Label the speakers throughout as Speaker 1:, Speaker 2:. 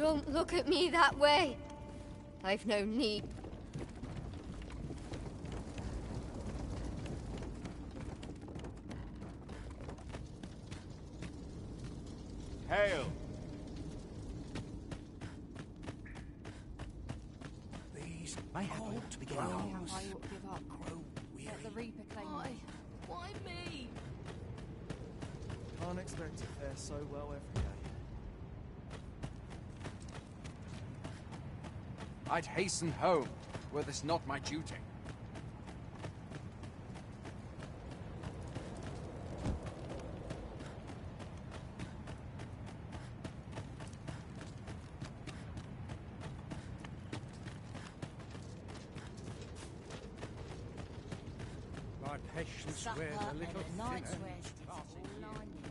Speaker 1: Don't look at me that way. I've no need.
Speaker 2: Hail!
Speaker 3: These may have ought to be getting on.
Speaker 4: I ought to give up. Let the Reaper claim me.
Speaker 1: Why me?
Speaker 5: Can't expect to fare so well every day.
Speaker 2: I'd hasten home, were this not my duty.
Speaker 3: My patience wears a little
Speaker 4: Night's
Speaker 3: thinner.
Speaker 4: rest is all I need.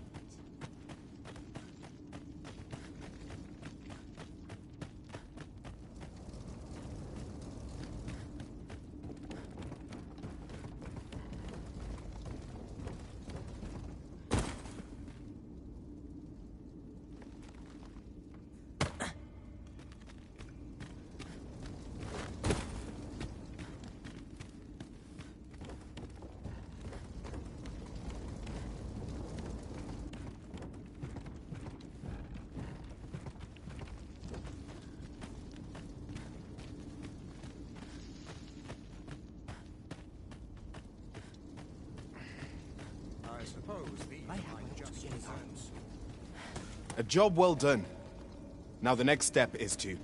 Speaker 3: I suppose these
Speaker 5: May have
Speaker 3: might
Speaker 5: ought to
Speaker 3: just
Speaker 5: be getting on.
Speaker 3: sense.
Speaker 6: A job well done. Now the next step is to...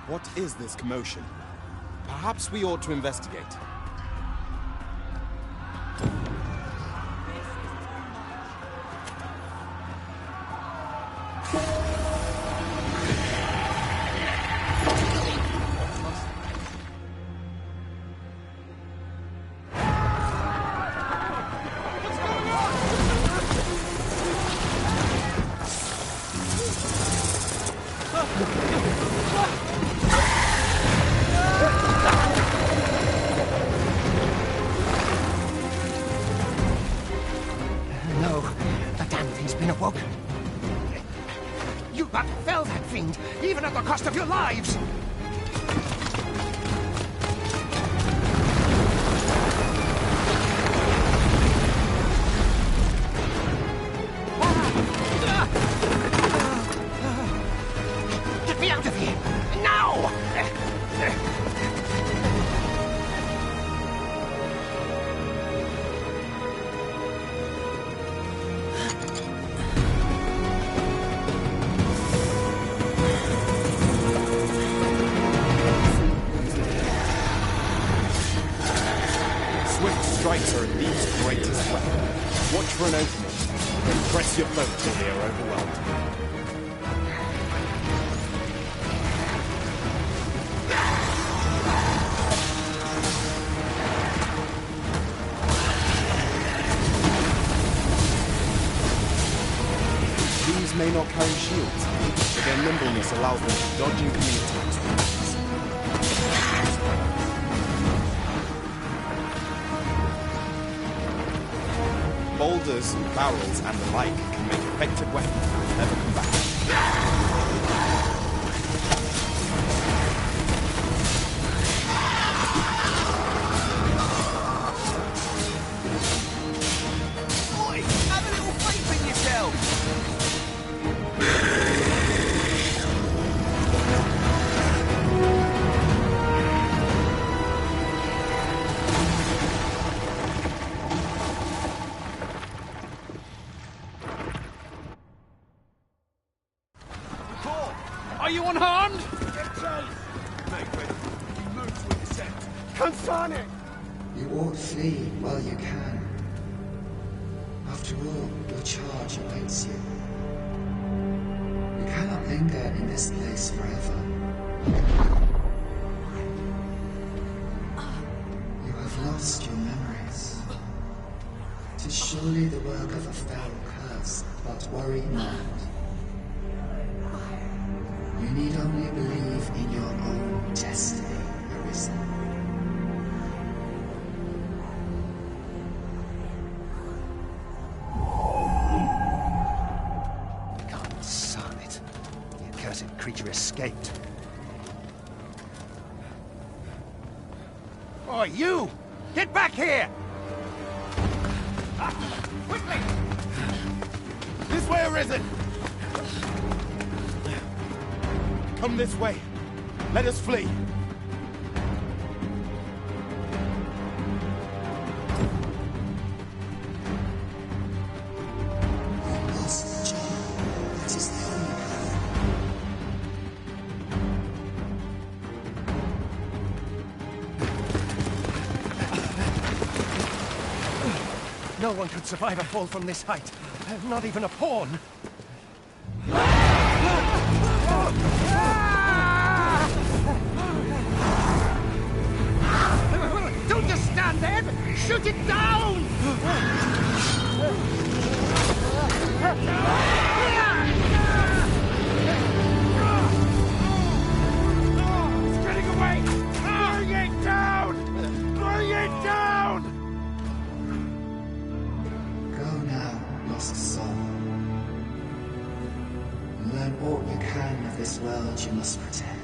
Speaker 6: What is this commotion? Perhaps we ought to investigate.
Speaker 7: No, the damn thing's been awoken. You but fell that fiend, even at the cost of your lives! Get me out of here! Now!
Speaker 6: Swift strikes are Elite's greatest weapon. Watch for an opening, then press your foe till they are overwhelmed. These may not carry shields, but their nimbleness allows them to dodge incoming attacks with ease. Boulders, barrels, and the like can make effective weapons that will never come back.
Speaker 7: Boy, have a little faith in yourself!
Speaker 2: Are you unharmed?
Speaker 8: You ought flee while you can. After all, your charge awaits you. You cannot linger in this place forever. You have lost your memories. 'Tis surely the work of a foul curse, but worry not. You need only believe in your own destiny, Arisen.
Speaker 7: God son it. The accursed creature escaped. Oh, you! Get back here! Quickly!
Speaker 6: This way, Arisen! Come this way. Let us flee.
Speaker 8: Lost John. That is the only path.
Speaker 7: No one could survive a fall from this height. Not even a pawn. Don't just stand there! Shoot it down!
Speaker 2: It's getting away! Bring it down! Bring it down!
Speaker 8: Go now, lost soul. Learn all you can of this world you must protect.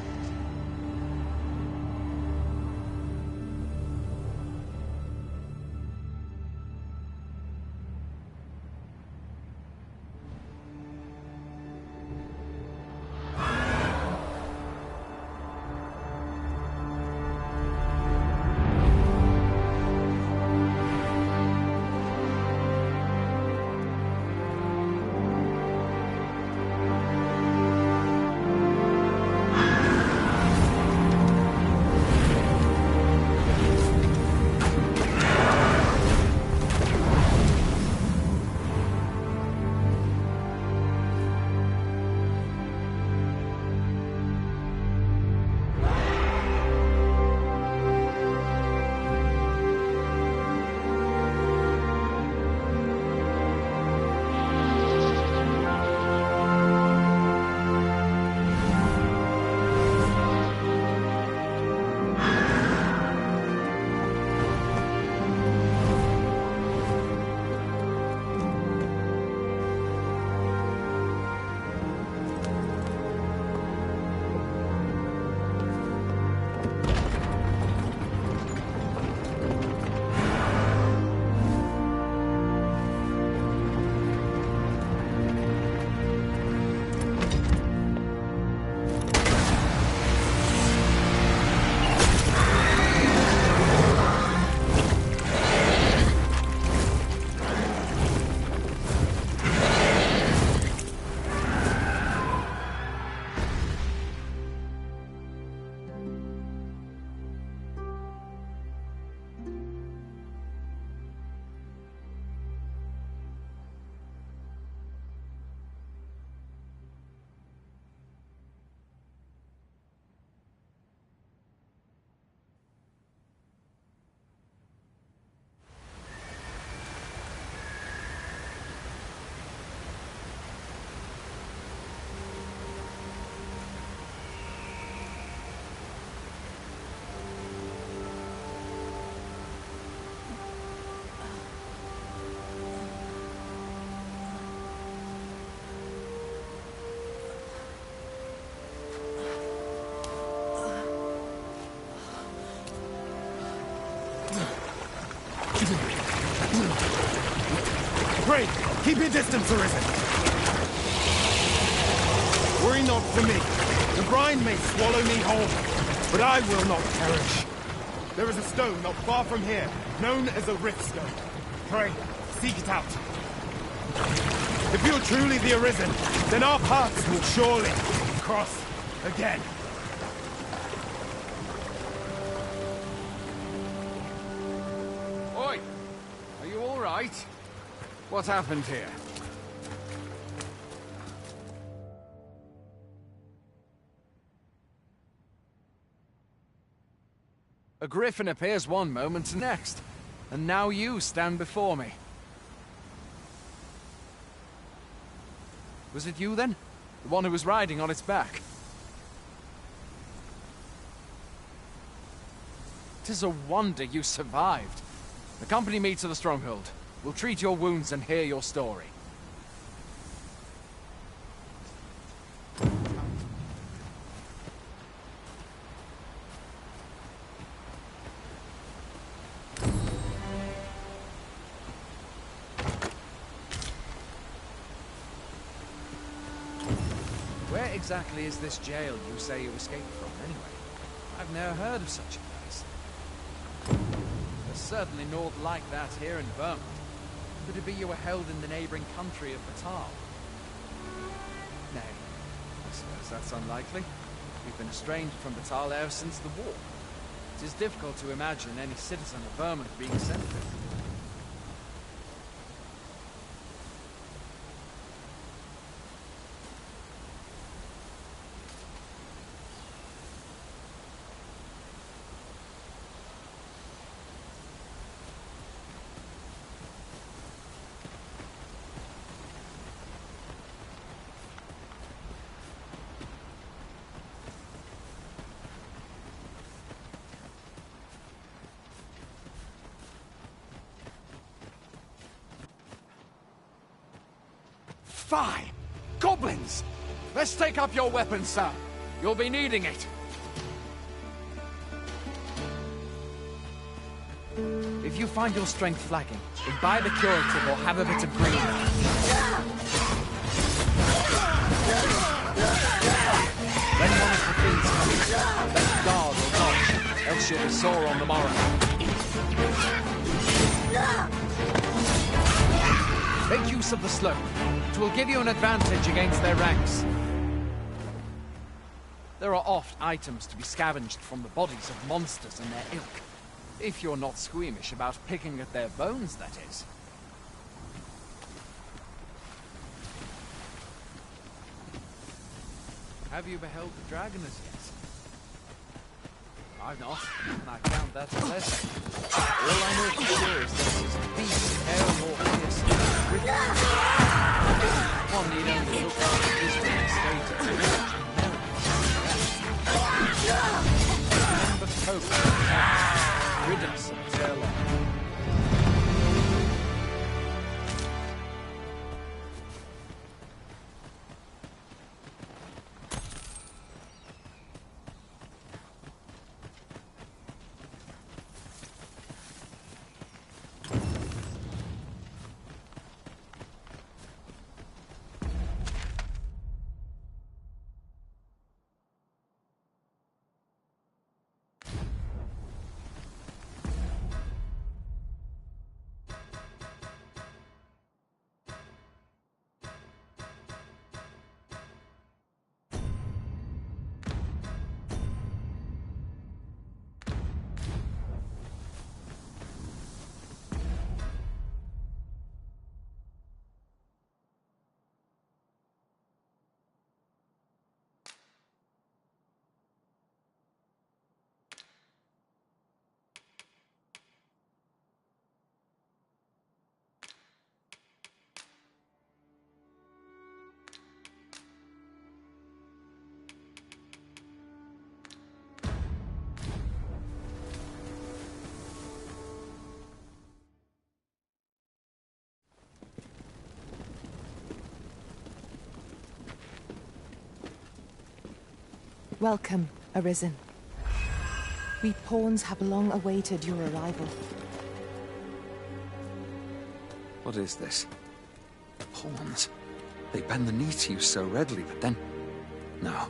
Speaker 6: Keep your distance, Arisen. Worry not for me. The brine may swallow me whole, but I will not perish. There is a stone not far from here, known as a rift stone. Pray, seek it out. If you're truly the Arisen, then our paths will surely cross again.
Speaker 3: Oi! Are you all right? What happened here? A griffin appears one moment and next, and now you stand before me. Was it you then? The one who was riding on its back? 'Tis a wonder you survived. Accompany me to the stronghold. We'll treat your wounds and hear your story. Where exactly is this jail you say you escaped from, anyway? I've never heard of such a place. There's certainly naught like that here in Vermont. Could it be you were held in the neighboring country of Batal? Nay, I suppose that's unlikely. We've been estranged from Batal ever since the war. It is difficult to imagine any citizen of Vermont being sent there. Fie! Goblins! Let's take up your weapons, sir. You'll be needing it. If you find your strength flagging, then buy the curative or have a bit of green. When one of the fiends comes, let guard or dodge, else you'll be sore on the morrow. Make use of the slope. It will give you an advantage against their ranks. There are oft items to be scavenged from the bodies of monsters and their ilk. If you're not squeamish about picking at their bones, that is. Have you beheld the dragon as yet? I've not, and I count that a blessing. All I know for sure is that it's a beast, hell more fierce. One need only look at the distant state of the village and know it. But hope, rid us of its airlock.
Speaker 9: Welcome, Arisen. We pawns have long awaited your arrival.
Speaker 3: What is this? pawns. They bend the knee to you so readily, but then... No.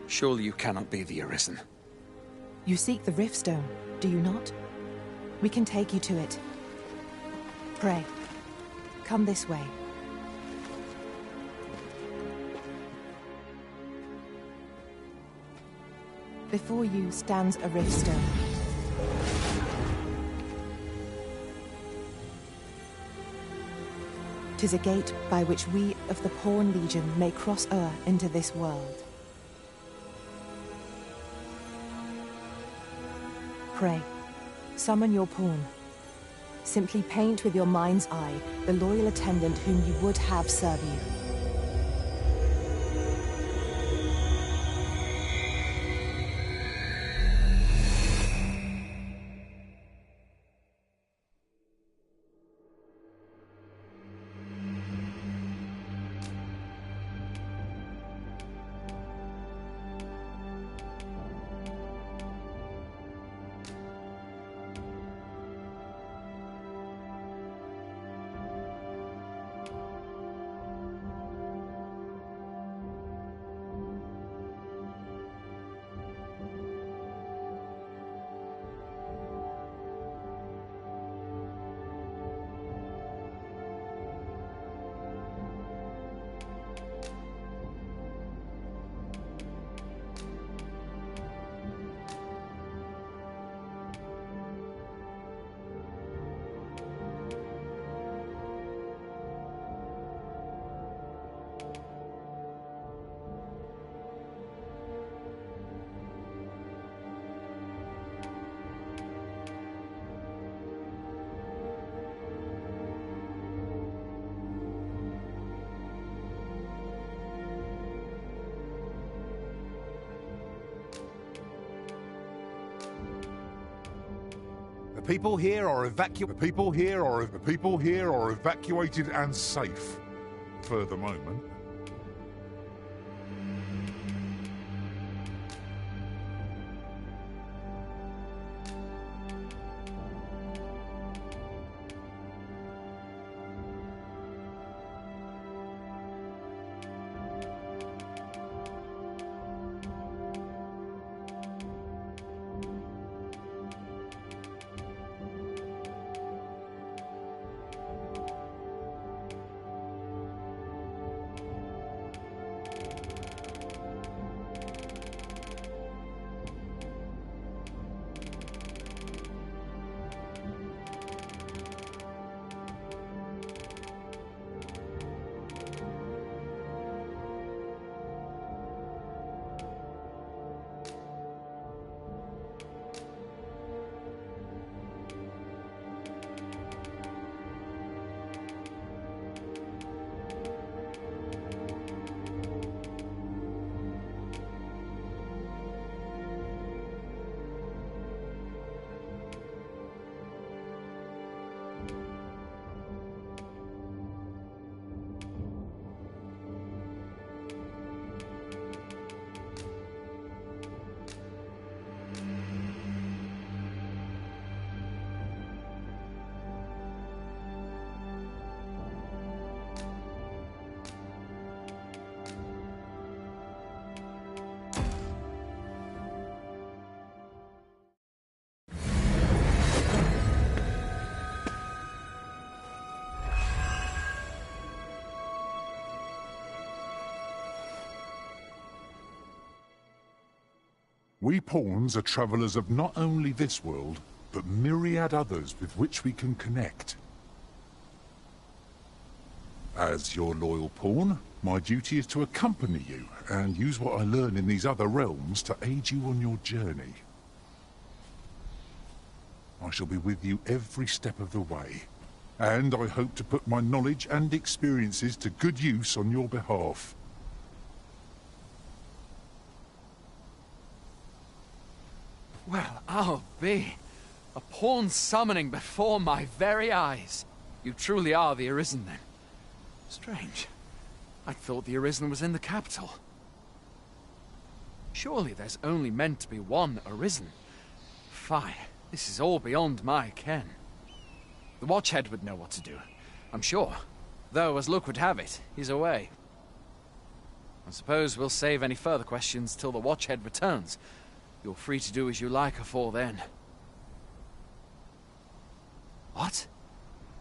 Speaker 3: Surely you cannot be the Arisen.
Speaker 9: You seek the Riftstone, do you not? We can take you to it. Pray. Come this way. Before you stands a Riftstone. "'Tis a gate by which we of the Pawn Legion may cross o'er into this world. Pray, summon your pawn. Simply paint with your mind's eye the loyal attendant whom you would have serve you.
Speaker 10: The people here are evacuated and safe for the moment. We pawns are travellers of not only this world, but myriad others with which we can connect. As your loyal pawn, my duty is to accompany you and use what I learn in these other realms to aid you on your journey. I shall be with you every step of the way, and I hope to put my knowledge and experiences to good use on your behalf.
Speaker 3: Well, I'll be. A pawn summoning before my very eyes. You truly are the Arisen, then. Strange. I thought the Arisen was in the capital. Surely there's only meant to be one Arisen. Fie, this is all beyond my ken. The Watchhead would know what to do, I'm sure. Though, as luck would have it, he's away. I suppose we'll save any further questions till the Watchhead returns. You're free to do as you like afore then. What?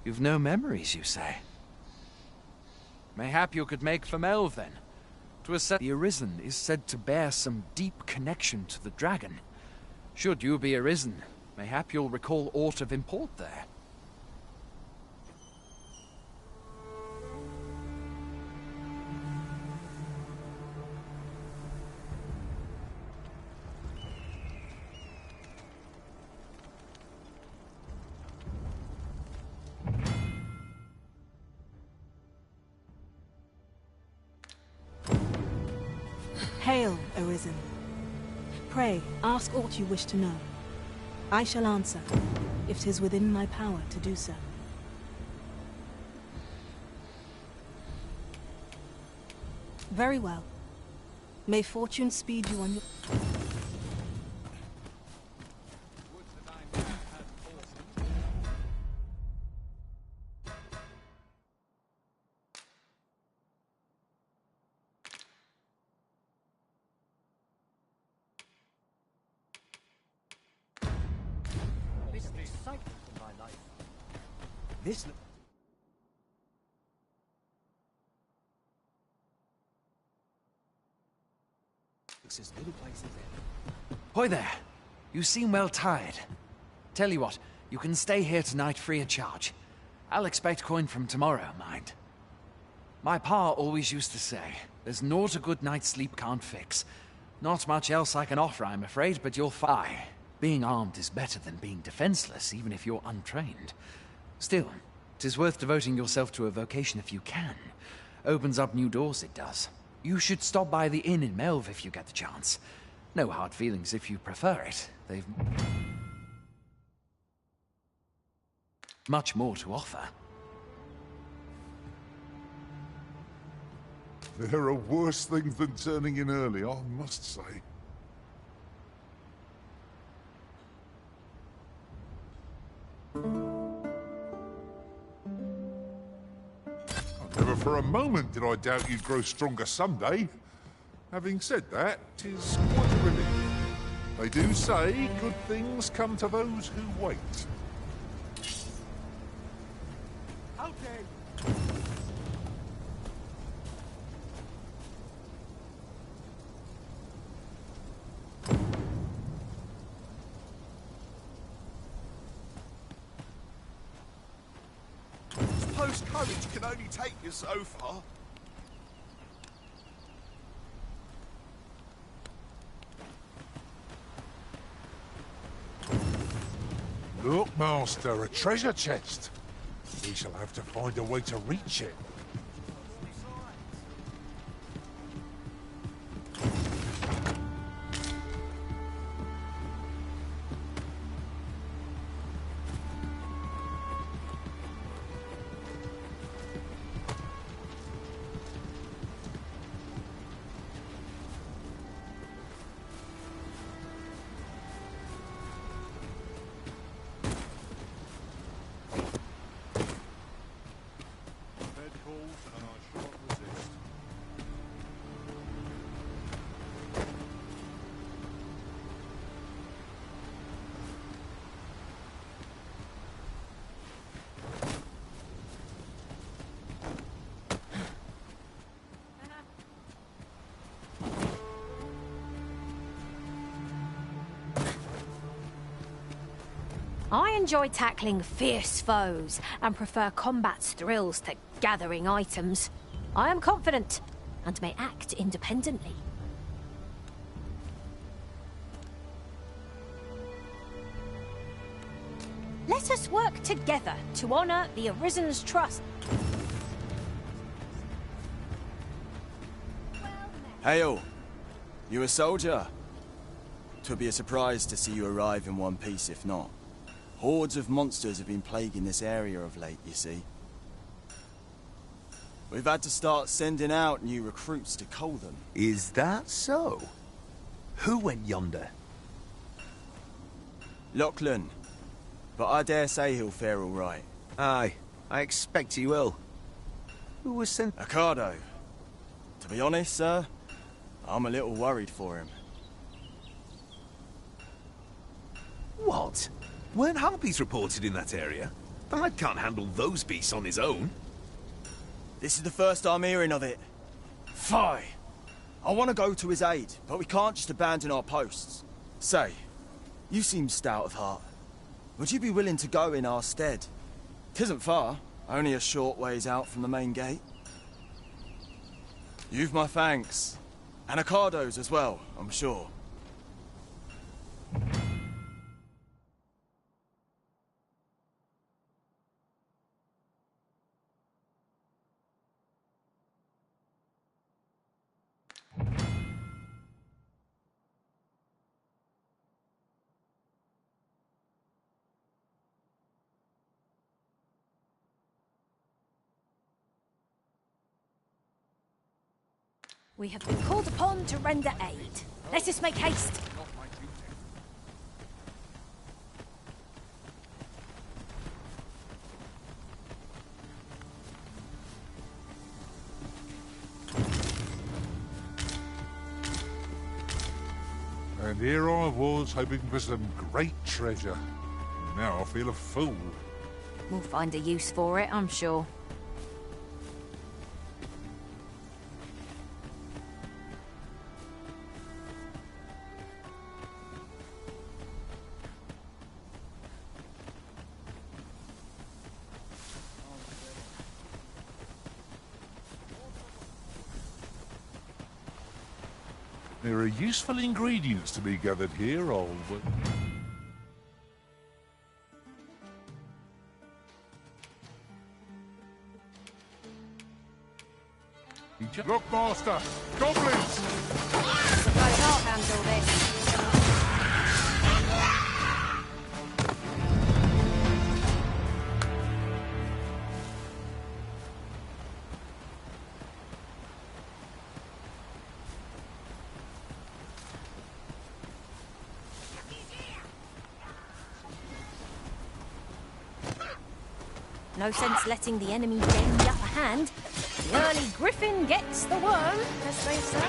Speaker 3: You've no memories, you say? Mayhap you could make for Melve, then. 'Twas said the Arisen is said to bear some deep connection to the dragon. Should you be Arisen, mayhap you'll recall aught of import there.
Speaker 11: Hail, Arisen. Pray, ask aught you wish to know. I shall answer, if 'tis within my power to do so. Very well. May fortune speed you on your...
Speaker 7: This... looks as little place as ever.
Speaker 3: Hoy there. You seem well tired. Tell you what, you can stay here tonight free of charge. I'll expect coin from tomorrow, mind. My pa always used to say, there's naught a good night's sleep can't fix. Not much else I can offer, I'm afraid, but you'll find. Being armed is better than being defenseless, even if you're untrained. Still, 'tis worth devoting yourself to a vocation if you can. Opens up new doors, it does. You should stop by the inn in Melve if you get the chance. No hard feelings if you prefer it. They've much more to offer.
Speaker 10: There are worse things than turning in early, I must say. Never for a moment did I doubt you'd grow stronger someday. Having said that, 'tis quite a relief. They do say good things come to those who wait.
Speaker 2: Out there!
Speaker 6: Suppose courage can only take you so far.
Speaker 10: Look, Master, a treasure chest. We shall have to find a way to reach it.
Speaker 12: I enjoy tackling fierce foes and prefer combat's thrills to gathering items. I am confident and may act independently. Let us work together to honor the Arisen's trust.
Speaker 13: Hail! You a soldier? 'Twould be a surprise to see you arrive in one piece if not. Hordes of monsters have been plaguing this area of late, you see. We've had to start sending out new recruits to cull them.
Speaker 14: Is that so? Who went yonder?
Speaker 13: Lachlan. But I dare say he'll fare all right.
Speaker 14: Aye, I expect he will. Who was sent...
Speaker 13: Ricardo. To be honest, sir, I'm a little worried for him.
Speaker 15: What? Weren't harpies reported in that area? The lad can't handle those beasts on his own.
Speaker 13: This is the first I'm hearing of it. Fie! I want to go to his aid, but we can't just abandon our posts. Say, you seem stout of heart. Would you be willing to go in our stead? 'Tisn't far, only a short ways out from the main gate. You've my thanks. And Ricardo's as well, I'm sure.
Speaker 12: We have been called upon to render aid. Let us make haste.
Speaker 10: And here I was, hoping for some great treasure. Now I feel a fool.
Speaker 12: We'll find a use for it, I'm sure.
Speaker 10: There are useful ingredients to be gathered here, old... Look, Master! Goblins!
Speaker 12: Suppose I'll handle this. No sense letting the enemy gain the upper hand. The early griffin gets the worm, as they say.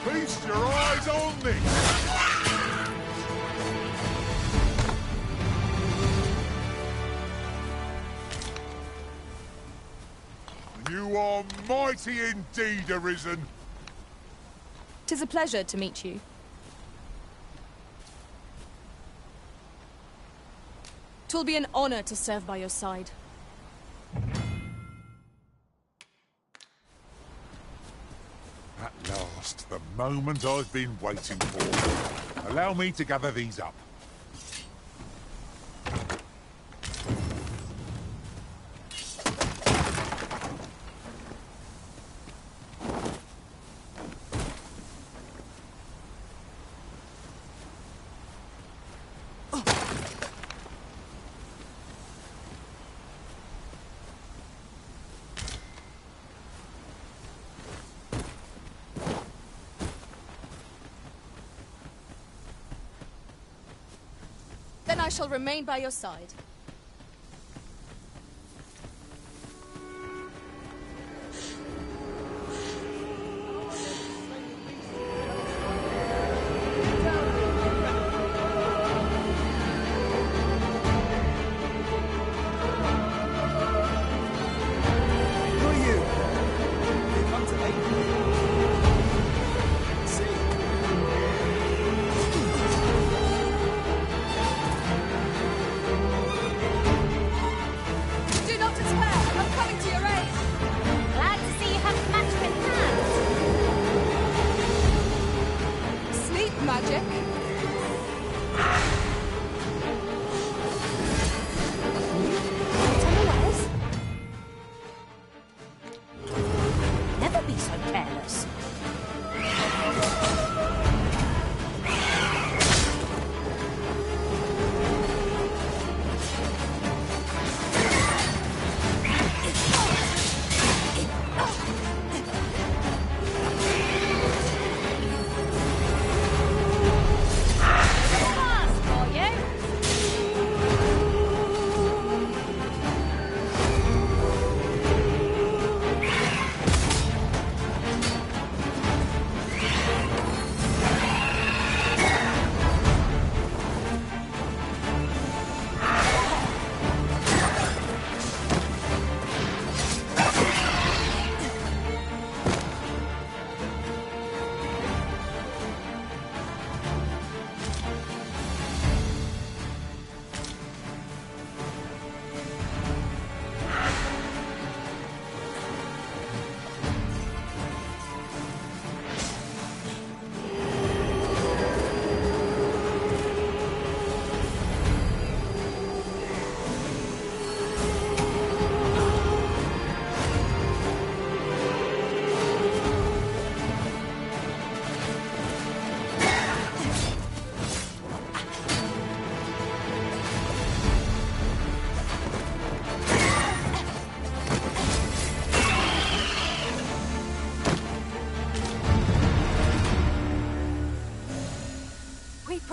Speaker 10: Feast your eyes on this! You are mighty indeed, Arisen.
Speaker 11: 'Tis a pleasure to meet you. Twill be an honor to serve by your side.
Speaker 10: At last, the moment I've been waiting for. Allow me to gather these up.
Speaker 11: Then I shall remain by your side.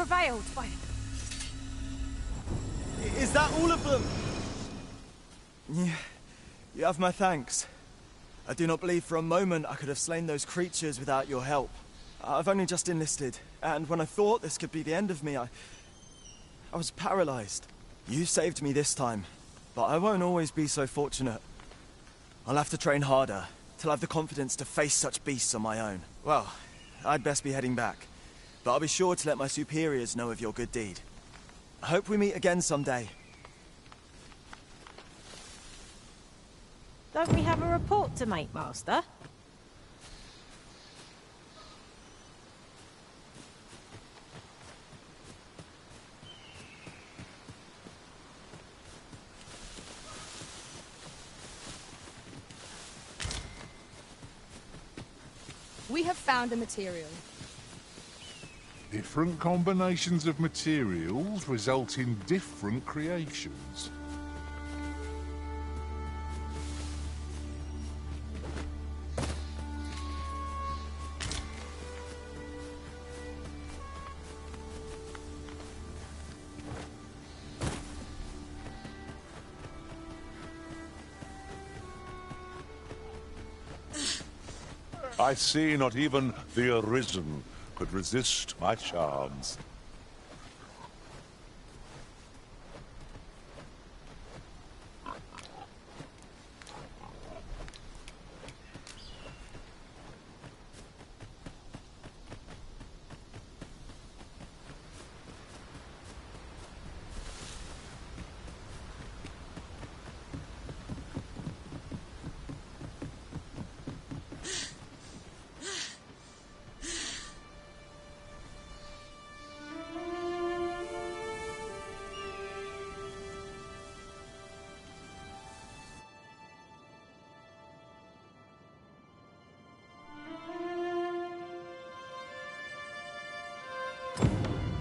Speaker 12: prevailed by...
Speaker 13: Is that all of them? Yeah, you have my thanks. I do not believe for a moment I could have slain those creatures without your help. I've only just enlisted, and when I thought this could be the end of me, I was paralyzed. You saved me this time, but I won't always be so fortunate. I'll have to train harder, till I've the confidence to face such beasts on my own. Well, I'd best be heading back, but I'll be sure to let my superiors know of your good deed. I hope we meet again someday.
Speaker 12: Don't we have a report to make, Master?
Speaker 4: We have found a material.
Speaker 10: Different combinations of materials result in different creations.
Speaker 16: I see not even the Arisen could resist my charms.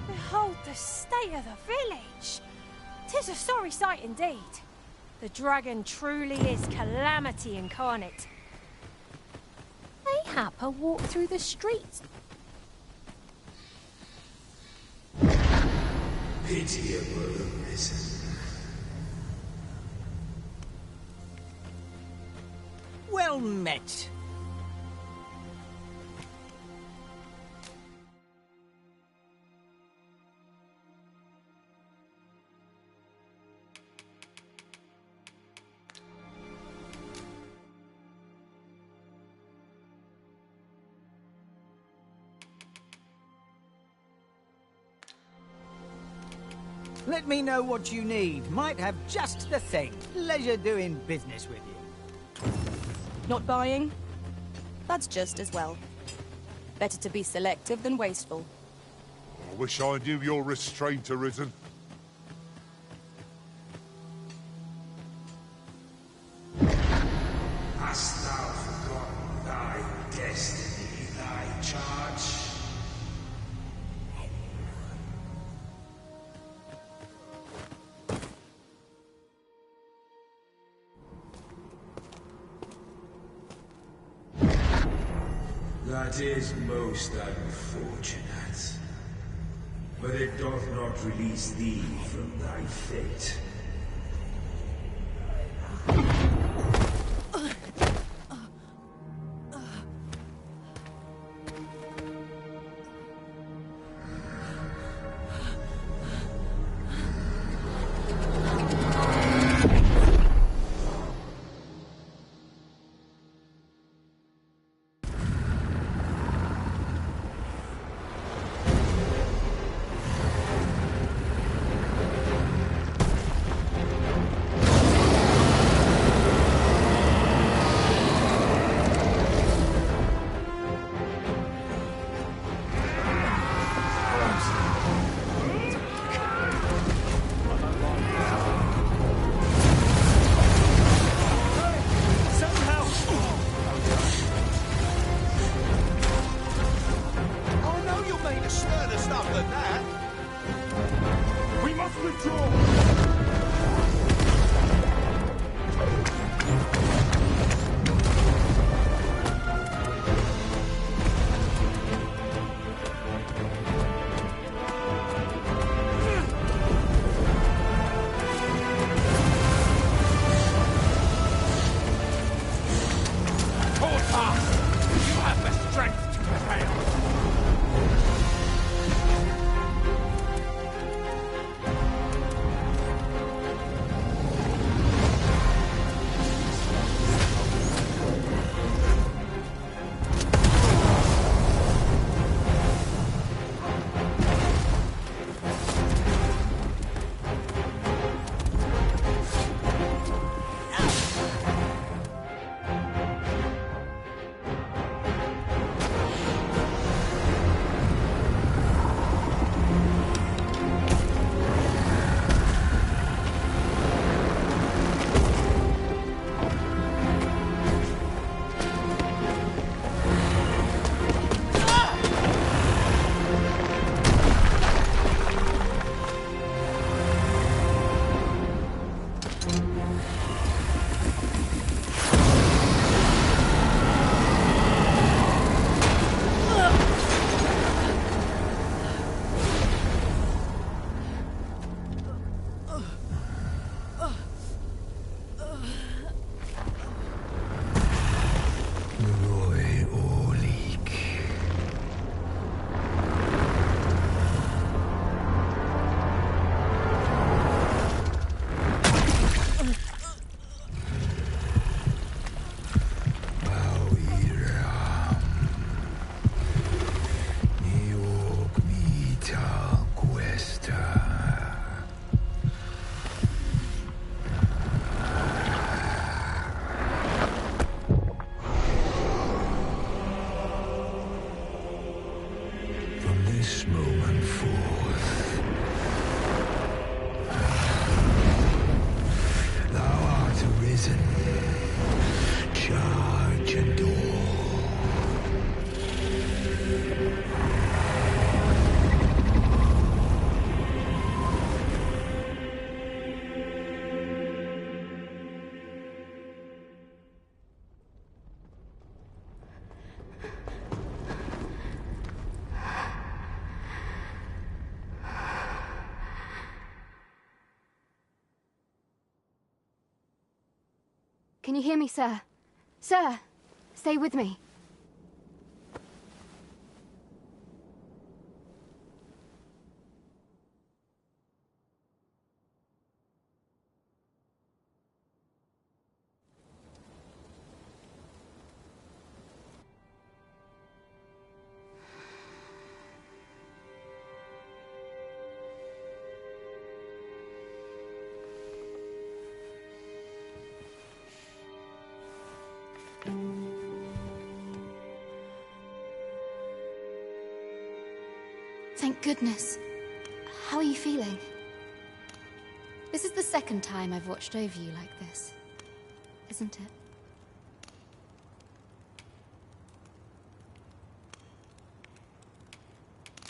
Speaker 12: Behold the state of the village! 'Tis a sorry sight indeed. The dragon truly is calamity incarnate. Mayhap a walk through the streets.
Speaker 8: Pitiable Arisen.
Speaker 17: Well met. Let me know what you need. Might have just the thing. Pleasure doing business with you.
Speaker 4: Not buying? That's just as well. Better to be selective than wasteful.
Speaker 10: I wish I knew your restraint, Arisen.
Speaker 8: Hast thou forgotten thy destiny, thy charge? That is most unfortunate. But it doth not release thee from thy fate.
Speaker 18: Can you hear me, sir? Sir, stay with me. Thank goodness. How are you feeling? This is the second time I've watched over you like this, isn't it?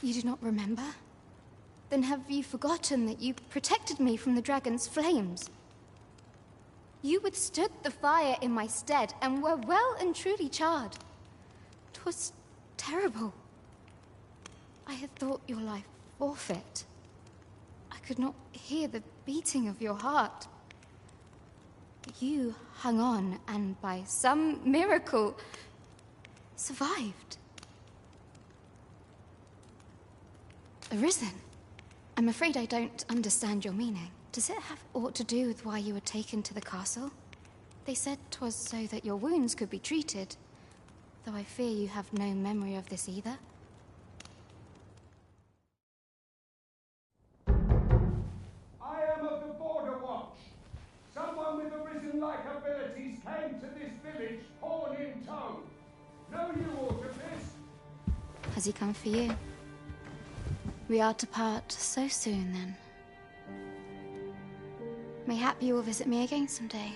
Speaker 18: You do not remember? Then have you forgotten that you protected me from the dragon's flames? You withstood the fire in my stead and were well and truly charred. 'Twas terrible. I had thought your life forfeit. I could not hear the beating of your heart. You hung on and by some miracle survived. Arisen? I'm afraid I don't understand your meaning. Does it have aught to do with why you were taken to the castle? They said 'twas so that your wounds could be treated, though I fear you have no memory of this either.
Speaker 2: I am of the Border Watch. Someone with Arisen-like abilities came to this village, horn in tow. Know you aught of this?
Speaker 18: Has he come for you? We are to part so soon, then. Mayhap you will visit me again someday.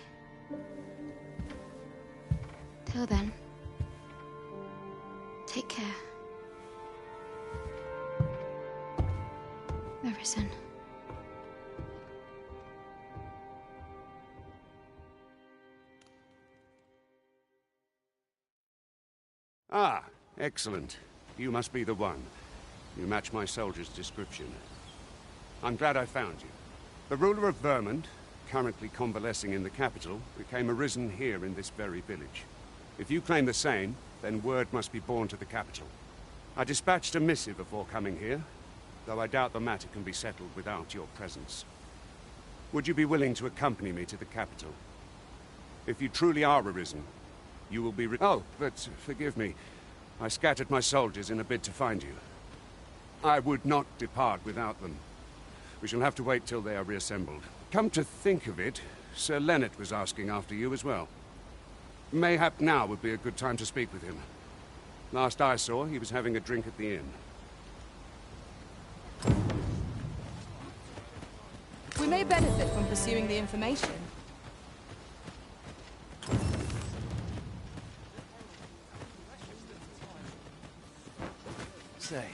Speaker 18: Till then, take care. Arisen.
Speaker 19: Ah, excellent. You must be the one. You match my soldier's description. I'm glad I found you. The ruler of Vermont, currently convalescing in the capital, became arisen here in this very village. If you claim the same, then word must be borne to the capital. I dispatched a missive before coming here, though I doubt the matter can be settled without your presence. Would you be willing to accompany me to the capital? If you truly are arisen, you will be Oh, but forgive me. I scattered my soldiers in a bid to find you. I would not depart without them. We shall have to wait till they are reassembled. Come to think of it, Sir Leonard was asking after you as well. Mayhap now would be a good time to speak with him. Last I saw, he was having a drink at the inn.
Speaker 4: We may benefit from pursuing the information.
Speaker 7: Say.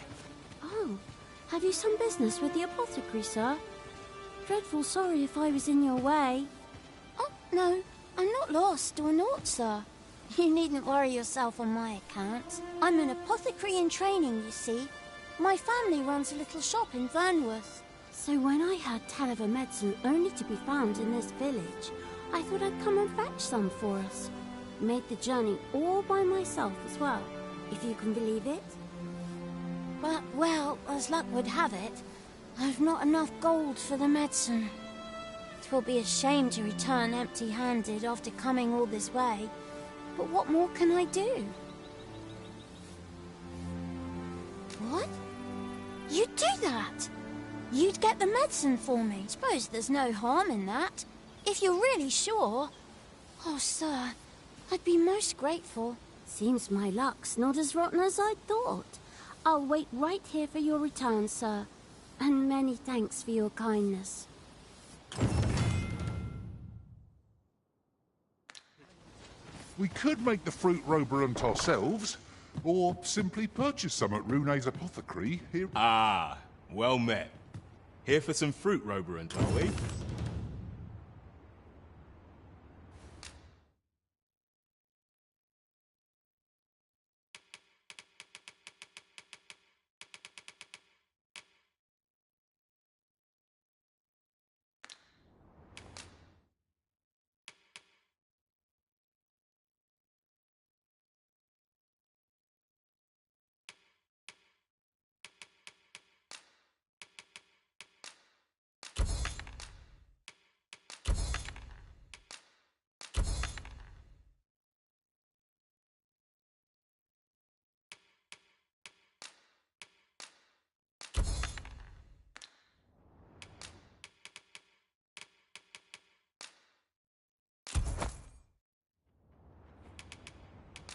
Speaker 20: Oh, have you some business with the apothecary, sir? Dreadful sorry if I was in your way. Oh, no, I'm not lost or naught, sir. You needn't worry yourself on my account. I'm an apothecary in training, you see. My family runs a little shop in Vernworth. So when I heard tell of a medicine only to be found in this village, I thought I'd come and fetch some for us. Made the journey all by myself as well, if you can believe it. But, well, as luck would have it, I've not enough gold for the medicine. 'Twill be a shame to return empty-handed after coming all this way. But what more can I do? What? You'd do that? You'd get the medicine for me? Suppose there's no harm in that. If you're really sure. Oh, sir, I'd be most grateful. Seems my luck's not as rotten as I thought. I'll wait right here for your return, sir. And many thanks for your kindness.
Speaker 10: We could make the fruit roberant ourselves, or simply purchase some at Rune's apothecary here.
Speaker 21: Ah, well met. Here for some fruit roberant, are we?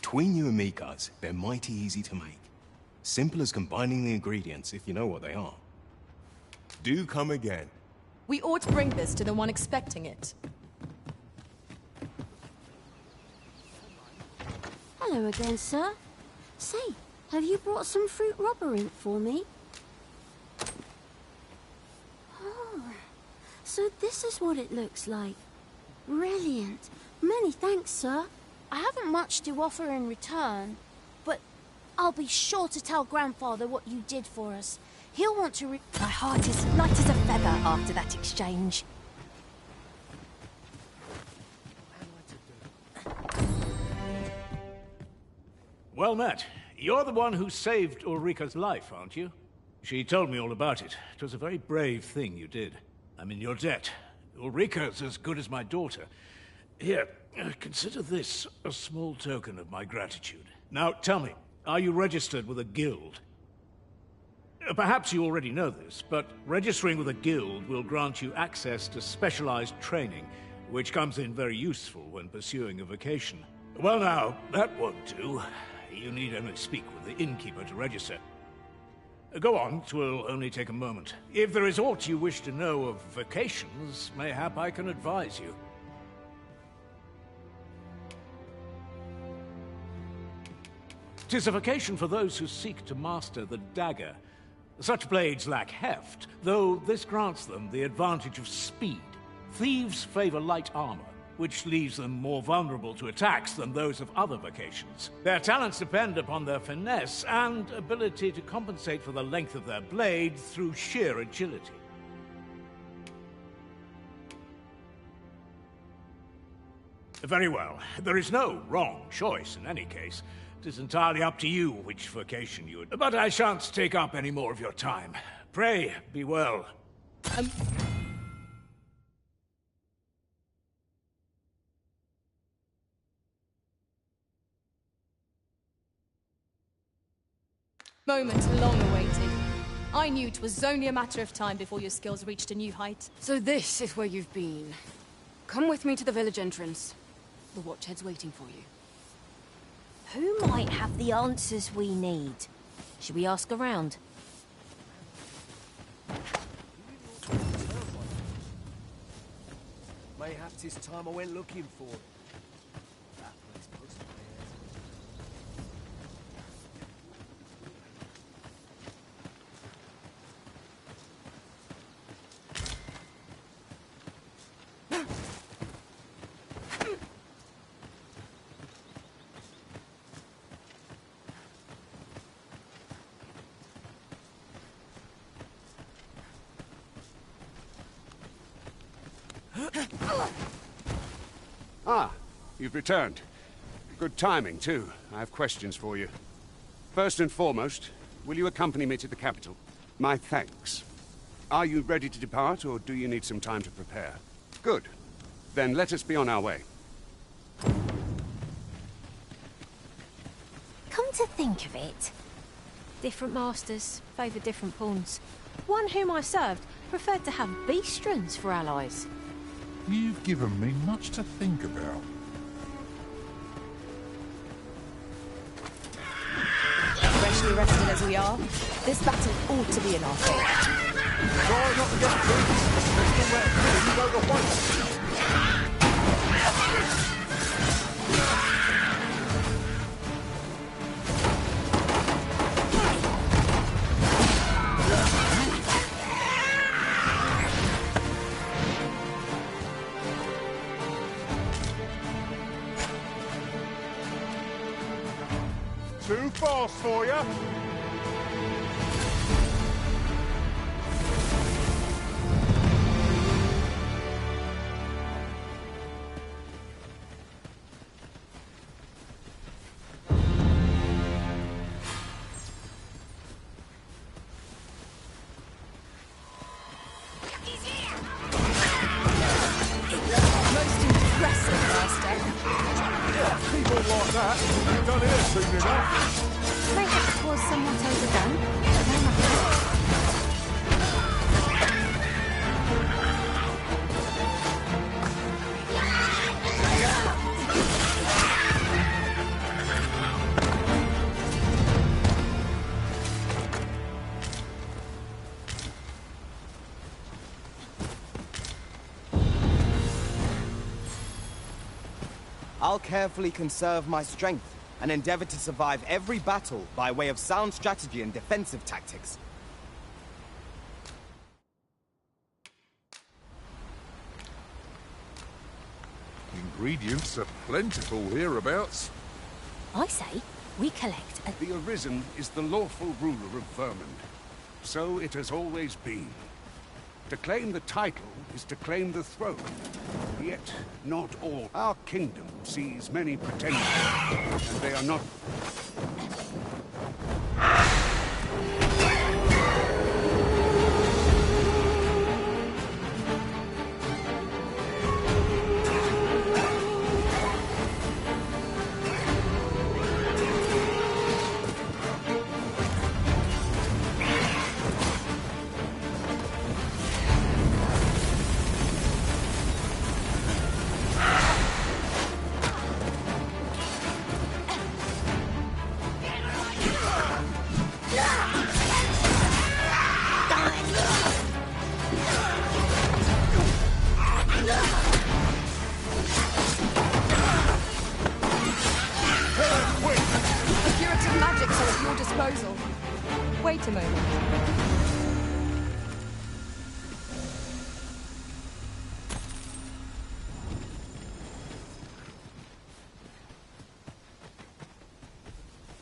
Speaker 21: Between you and me, guys, they're mighty easy to make. Simple as combining the ingredients, if you know what they are. Do come again.
Speaker 4: We ought to bring this to the one expecting it.
Speaker 20: Hello again, sir. Say, have you brought some fruit robberint for me? Oh, so this is what it looks like. Brilliant. Many thanks, sir.
Speaker 1: I haven't much to offer in return, but I'll be sure to tell Grandfather what you did for us. He'll want to
Speaker 12: My heart is light as a feather after that exchange.
Speaker 22: Well met. You're the one who saved Ulrika's life, aren't you? She told me all about it. It was a very brave thing you did. I'm in your debt. Ulrika's as good as my daughter. Here, consider this a small token of my gratitude. Now, tell me, are you registered with a guild? Perhaps you already know this, but registering with a guild will grant you access to specialized training, which comes in very useful when pursuing a vocation. Well now, that won't do. You need only speak with the innkeeper to register. Go on, 'twill only take a moment. If there is aught you wish to know of vocations, mayhap I can advise you. 'Tis a vocation for those who seek to master the dagger. Such blades lack heft, though this grants them the advantage of speed. Thieves favor light armor, which leaves them more vulnerable to attacks than those of other vocations. Their talents depend upon their finesse and ability to compensate for the length of their blade through sheer agility. Very well. There is no wrong choice in any case. It is entirely up to you which vocation you would... But I shan't take up any more of your time. Pray, be well.
Speaker 4: Moment long awaited. I knew 'twas only a matter of time before your skills reached a new height.
Speaker 23: So this is where you've been. Come with me to the village entrance. The Watchhead's waiting for you.
Speaker 12: Who might have the answers we need? Should we ask around?
Speaker 7: Mayhap 'tis time I went looking for it. That place must be
Speaker 19: Ah, you've returned. Good timing, too. I have questions for you. First and foremost, will you accompany me to the capital? My thanks. Are you ready to depart, or do you need some time to prepare? Good. Then let us be on our way.
Speaker 12: Come to think of it, different masters favour different pawns. One whom I served preferred to have beastrons for allies.
Speaker 10: You've given me much to think about.
Speaker 4: Freshly rested as we are, this battle ought to be in our favour.
Speaker 10: Try not to get too... Let's let you go to white. Too fast for you.
Speaker 4: Most impressive, Master.
Speaker 10: Yeah, people like that. You don't hear soon enough.
Speaker 20: Perhaps was somewhat overdone, but no matter.
Speaker 13: I'll carefully conserve my strength and endeavor to survive every battle by way of sound strategy and defensive tactics.
Speaker 10: Ingredients are plentiful hereabouts.
Speaker 12: I say, we collect a...
Speaker 19: The Arisen is the lawful ruler of Vermund. So it has always been. To claim the title is to claim the throne. Yet, not all. Our kingdom sees many pretenders, and they are not...
Speaker 4: Curative magics are at your disposal. Wait a moment.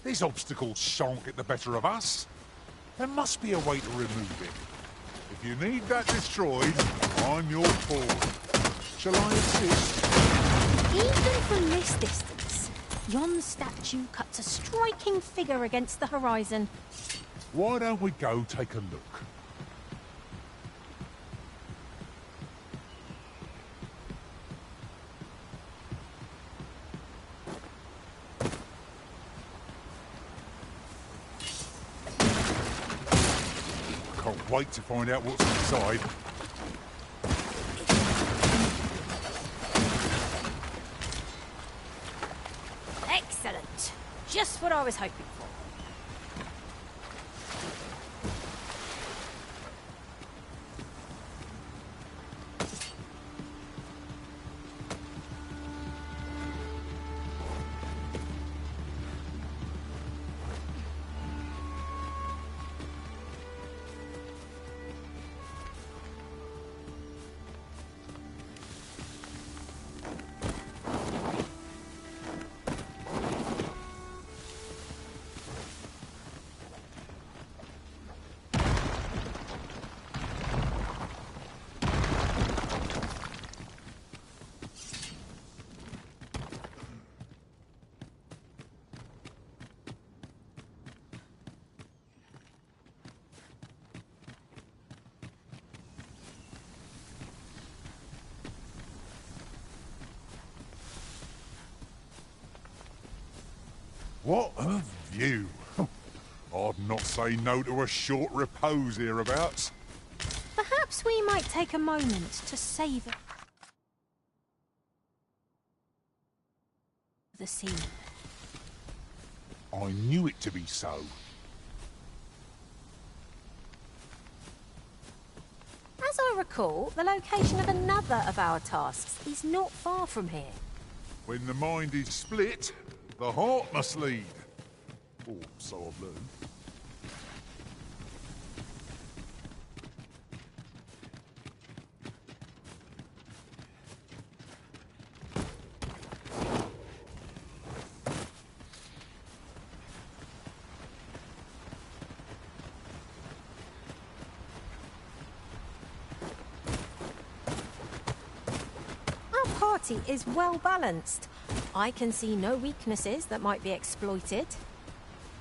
Speaker 10: These obstacles shan't get the better of us. There must be a way to remove it. If you need that destroyed, I'm your pawn. Shall I assist?
Speaker 12: Even from this distance, yon statue cuts a striking figure against the horizon.
Speaker 10: Why don't we go take a look? Can't wait to find out what's inside.
Speaker 12: Excellent. Just what I was hoping for.
Speaker 10: What a view! I'd not say no to a short repose hereabouts.
Speaker 12: Perhaps we might take a moment to savour the scene.
Speaker 10: I knew it to be so.
Speaker 12: As I recall, the location of another of our tasks is not far from here.
Speaker 10: When the mind is split, the heart must lead. Or so I've learned.
Speaker 12: Our party is well balanced. I can see no weaknesses that might be exploited.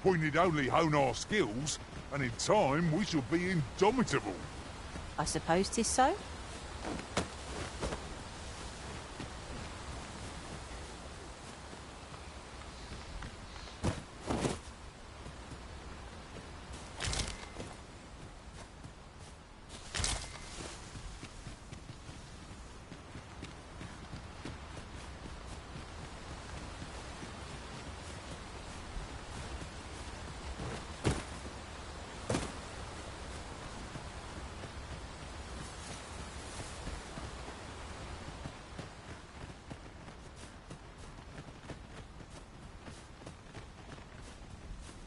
Speaker 10: We need only hone our skills, and in time we shall be indomitable.
Speaker 12: I suppose 'tis so.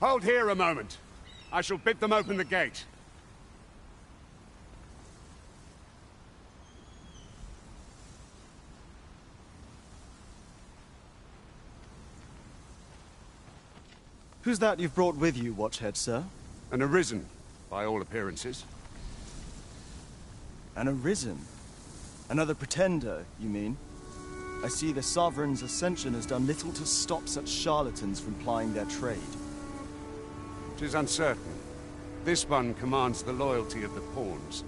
Speaker 19: Hold here a moment. I shall bid them open the gate.
Speaker 13: Who's that you've brought with you, Watchhead, sir?
Speaker 19: An Arisen, by all appearances.
Speaker 13: An Arisen? Another pretender, you mean? I see the Sovereign's ascension has done little to stop such charlatans from plying their trade.
Speaker 19: 'Tis uncertain. This one commands the loyalty of the pawns.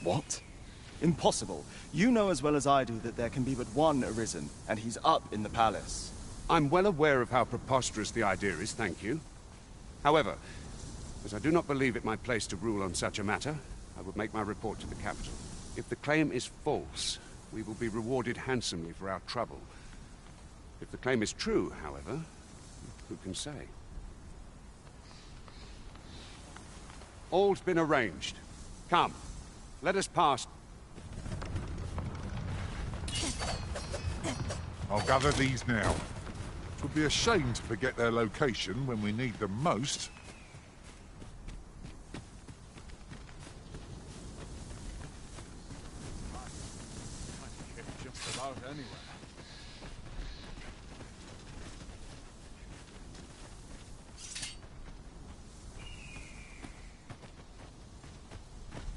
Speaker 13: What? Impossible. You know as well as I do that there can be but one Arisen, and he's up in the palace.
Speaker 19: I'm well aware of how preposterous the idea is, thank you. However, as I do not believe it my place to rule on such a matter, I will make my report to the capital. If the claim is false, we will be rewarded handsomely for our trouble. If the claim is true, however, who can say? All's been arranged. Come, let us pass.
Speaker 10: I'll gather these now. It would be a shame to forget their location when we need them most.
Speaker 6: Just about anywhere.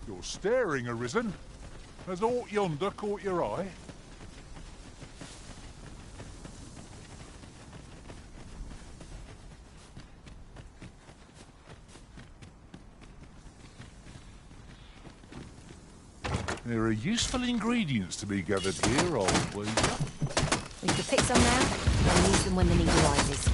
Speaker 10: You're staring, Arisen. Has aught yonder caught your eye? There are useful ingredients to be gathered here, old wager.
Speaker 12: We could pick some now, and use them when the need arises.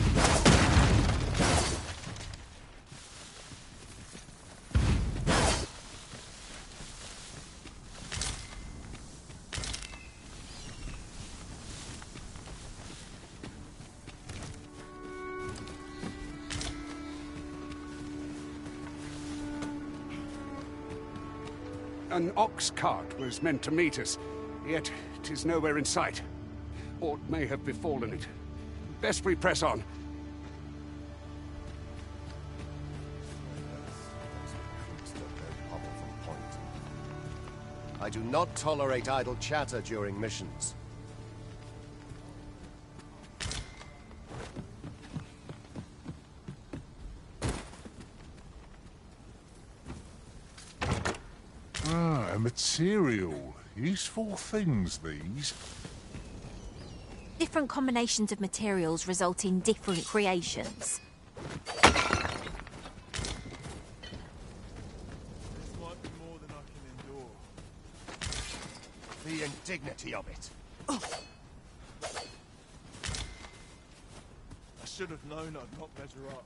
Speaker 19: An ox cart was meant to meet us, yet 'tis nowhere in sight. Aught may have befallen it. Best we press on.
Speaker 3: I do not tolerate idle chatter during missions.
Speaker 10: Ah, a material. Useful things, these.
Speaker 12: Different combinations of materials result in different creations.
Speaker 6: This might be more than I can endure.
Speaker 3: The indignity of it.
Speaker 6: I should have known I'd not measure up.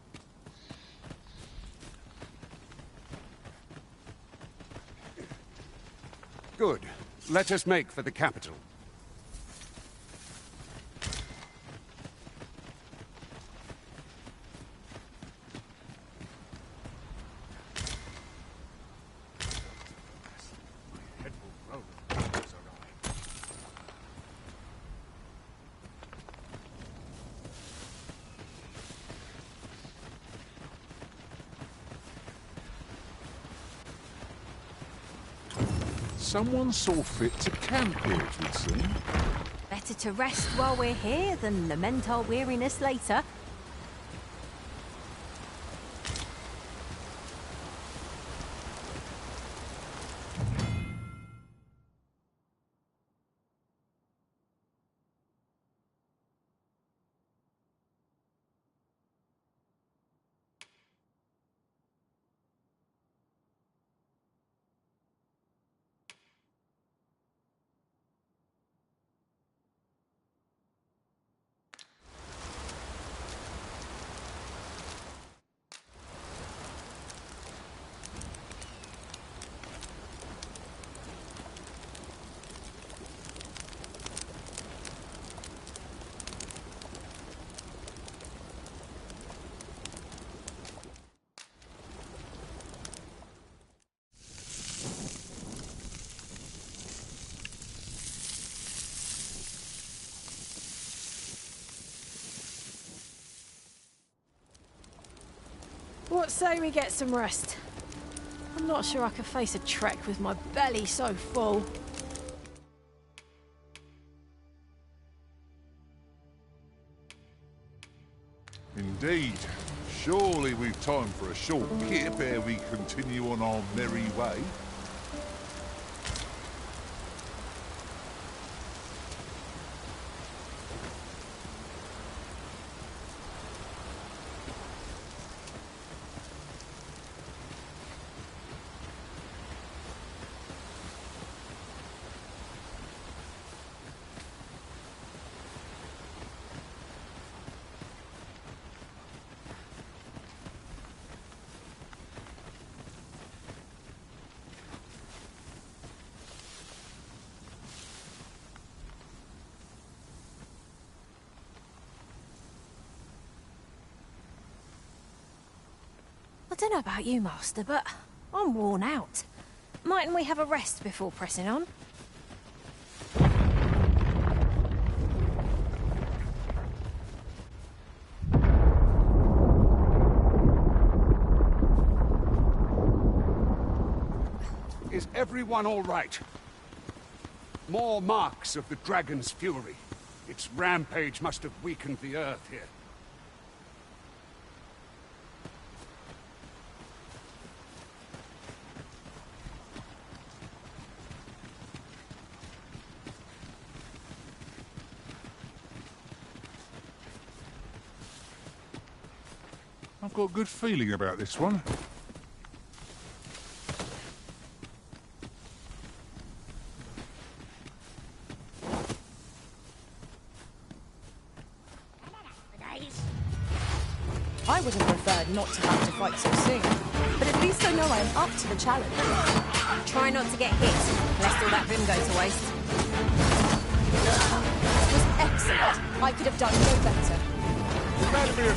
Speaker 19: Good. Let us make for the capital.
Speaker 10: Someone saw fit to camp here, it would seem.
Speaker 12: Better to rest while we're here than lament our weariness later.
Speaker 23: What say we get some rest? I'm not sure I can face a trek with my belly so full.
Speaker 10: Indeed. Surely we've time for a short kip ere we continue on our merry way.
Speaker 12: I don't know about you, Master, but I'm worn out. Mightn't we have a rest before pressing on?
Speaker 19: everyone all right? More marks of the dragon's fury. Its rampage must have weakened the earth here.
Speaker 10: I've got a good feeling about this one.
Speaker 4: I would have preferred not to have to fight so soon, but at least I know I am up to the challenge.
Speaker 12: Try not to get hit, lest all that vim go to waste.
Speaker 4: It was excellent. I could have done no better.
Speaker 10: That'd be a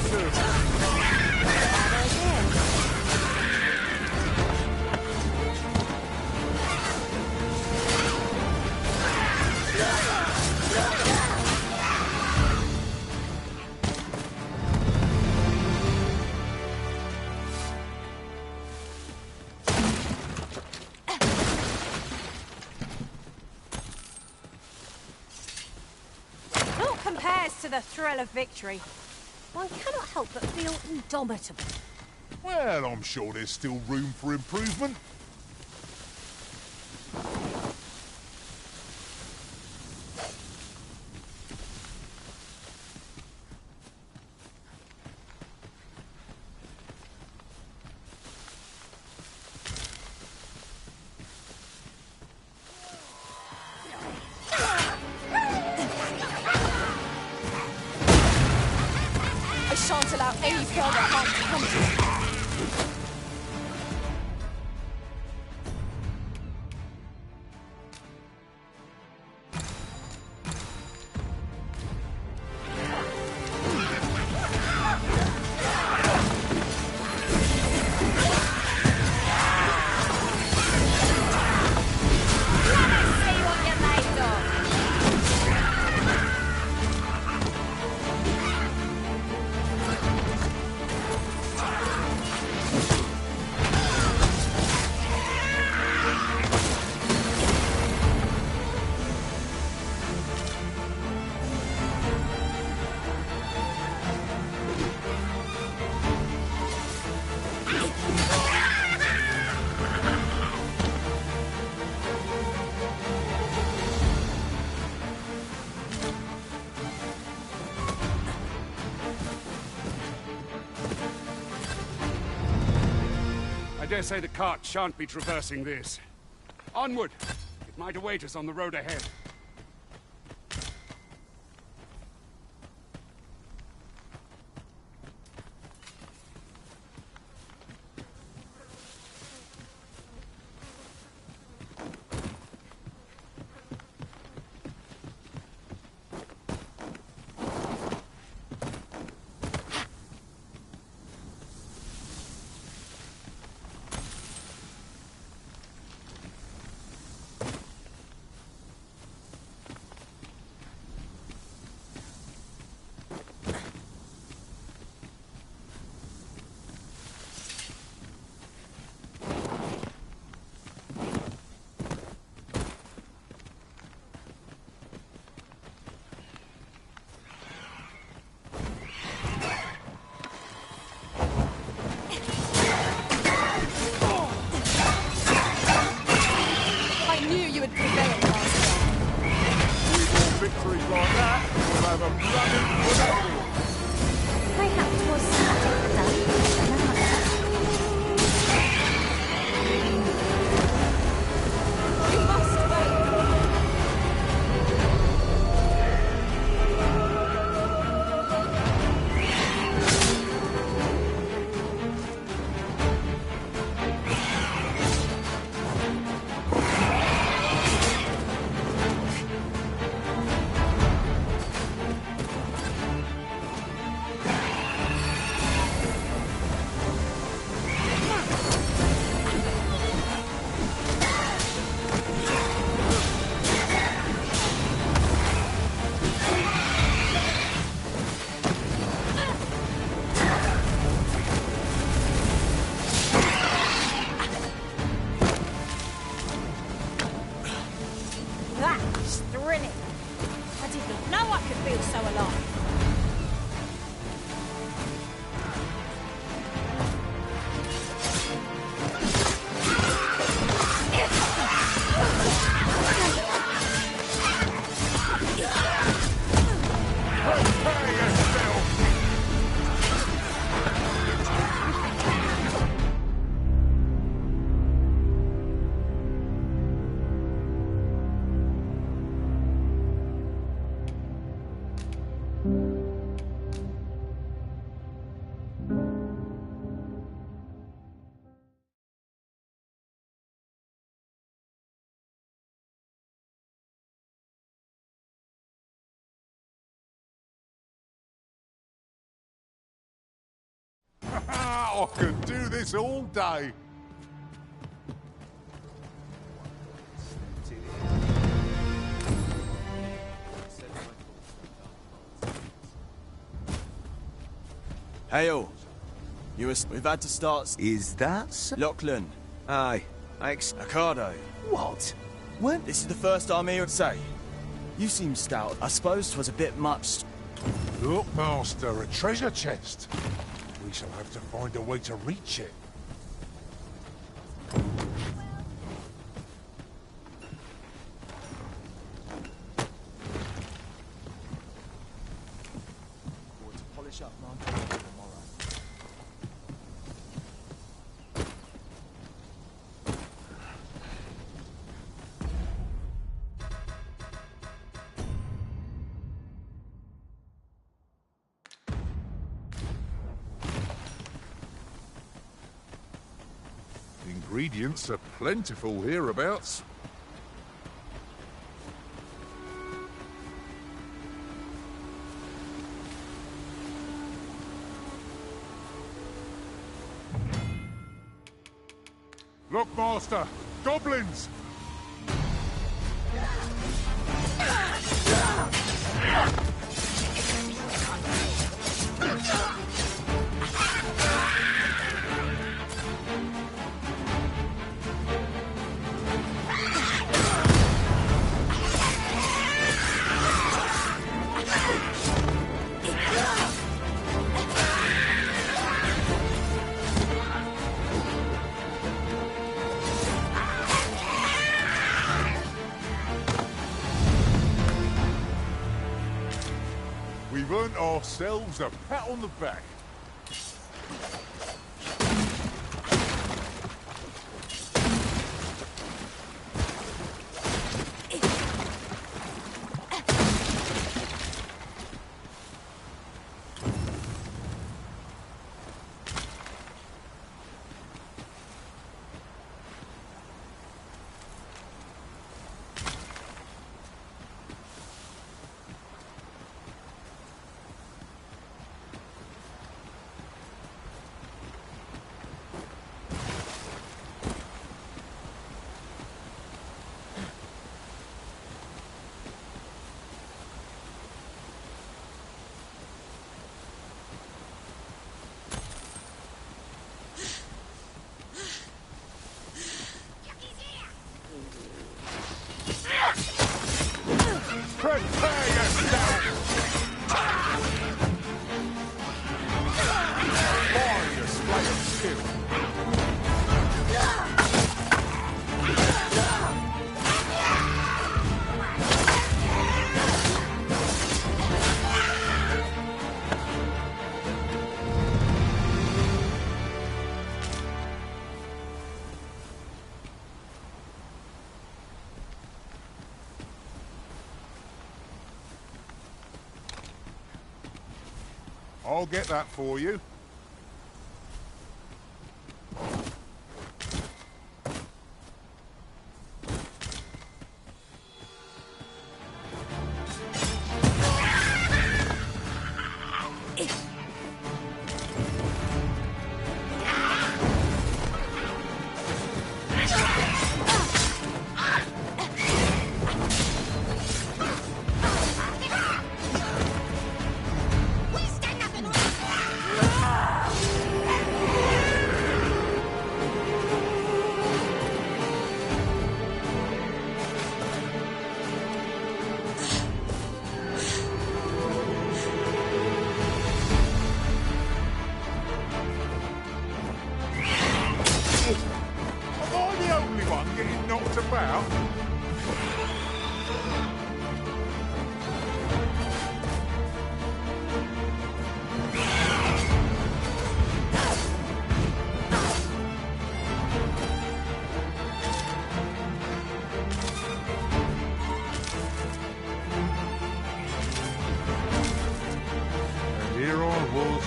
Speaker 12: Naught compares to the thrill of victory. One cannot help but feel indomitable.
Speaker 10: Well, I'm sure there's still room for improvement.
Speaker 4: I shan't allow any further harm to come to you.
Speaker 19: I dare say the cart shan't be traversing this. Onward! It might await us on the road ahead.
Speaker 4: I knew you would prevail, Master.
Speaker 10: Victories like that will have a bloody good.
Speaker 20: Perhaps was done.
Speaker 4: You must wait.
Speaker 23: is thrilling. I did not know I could feel so alive.
Speaker 10: I could do this all day.
Speaker 13: Hail. We've had to start...
Speaker 15: Is that so?
Speaker 13: Lachlan.
Speaker 15: Aye.
Speaker 13: Accardo.
Speaker 15: What?
Speaker 13: When? This is the first I'm here. Say, you seem stout. I suppose 'twas a bit much.
Speaker 10: Look, Master, a treasure chest. We shall have to find a way to reach it.
Speaker 13: To polish up my tomorrow.
Speaker 10: Ingredients are plentiful hereabouts. Look, Master! Goblins! We've earned ourselves a pat on the back. Prepare yourself! Fine display of skill. I'll get that for you.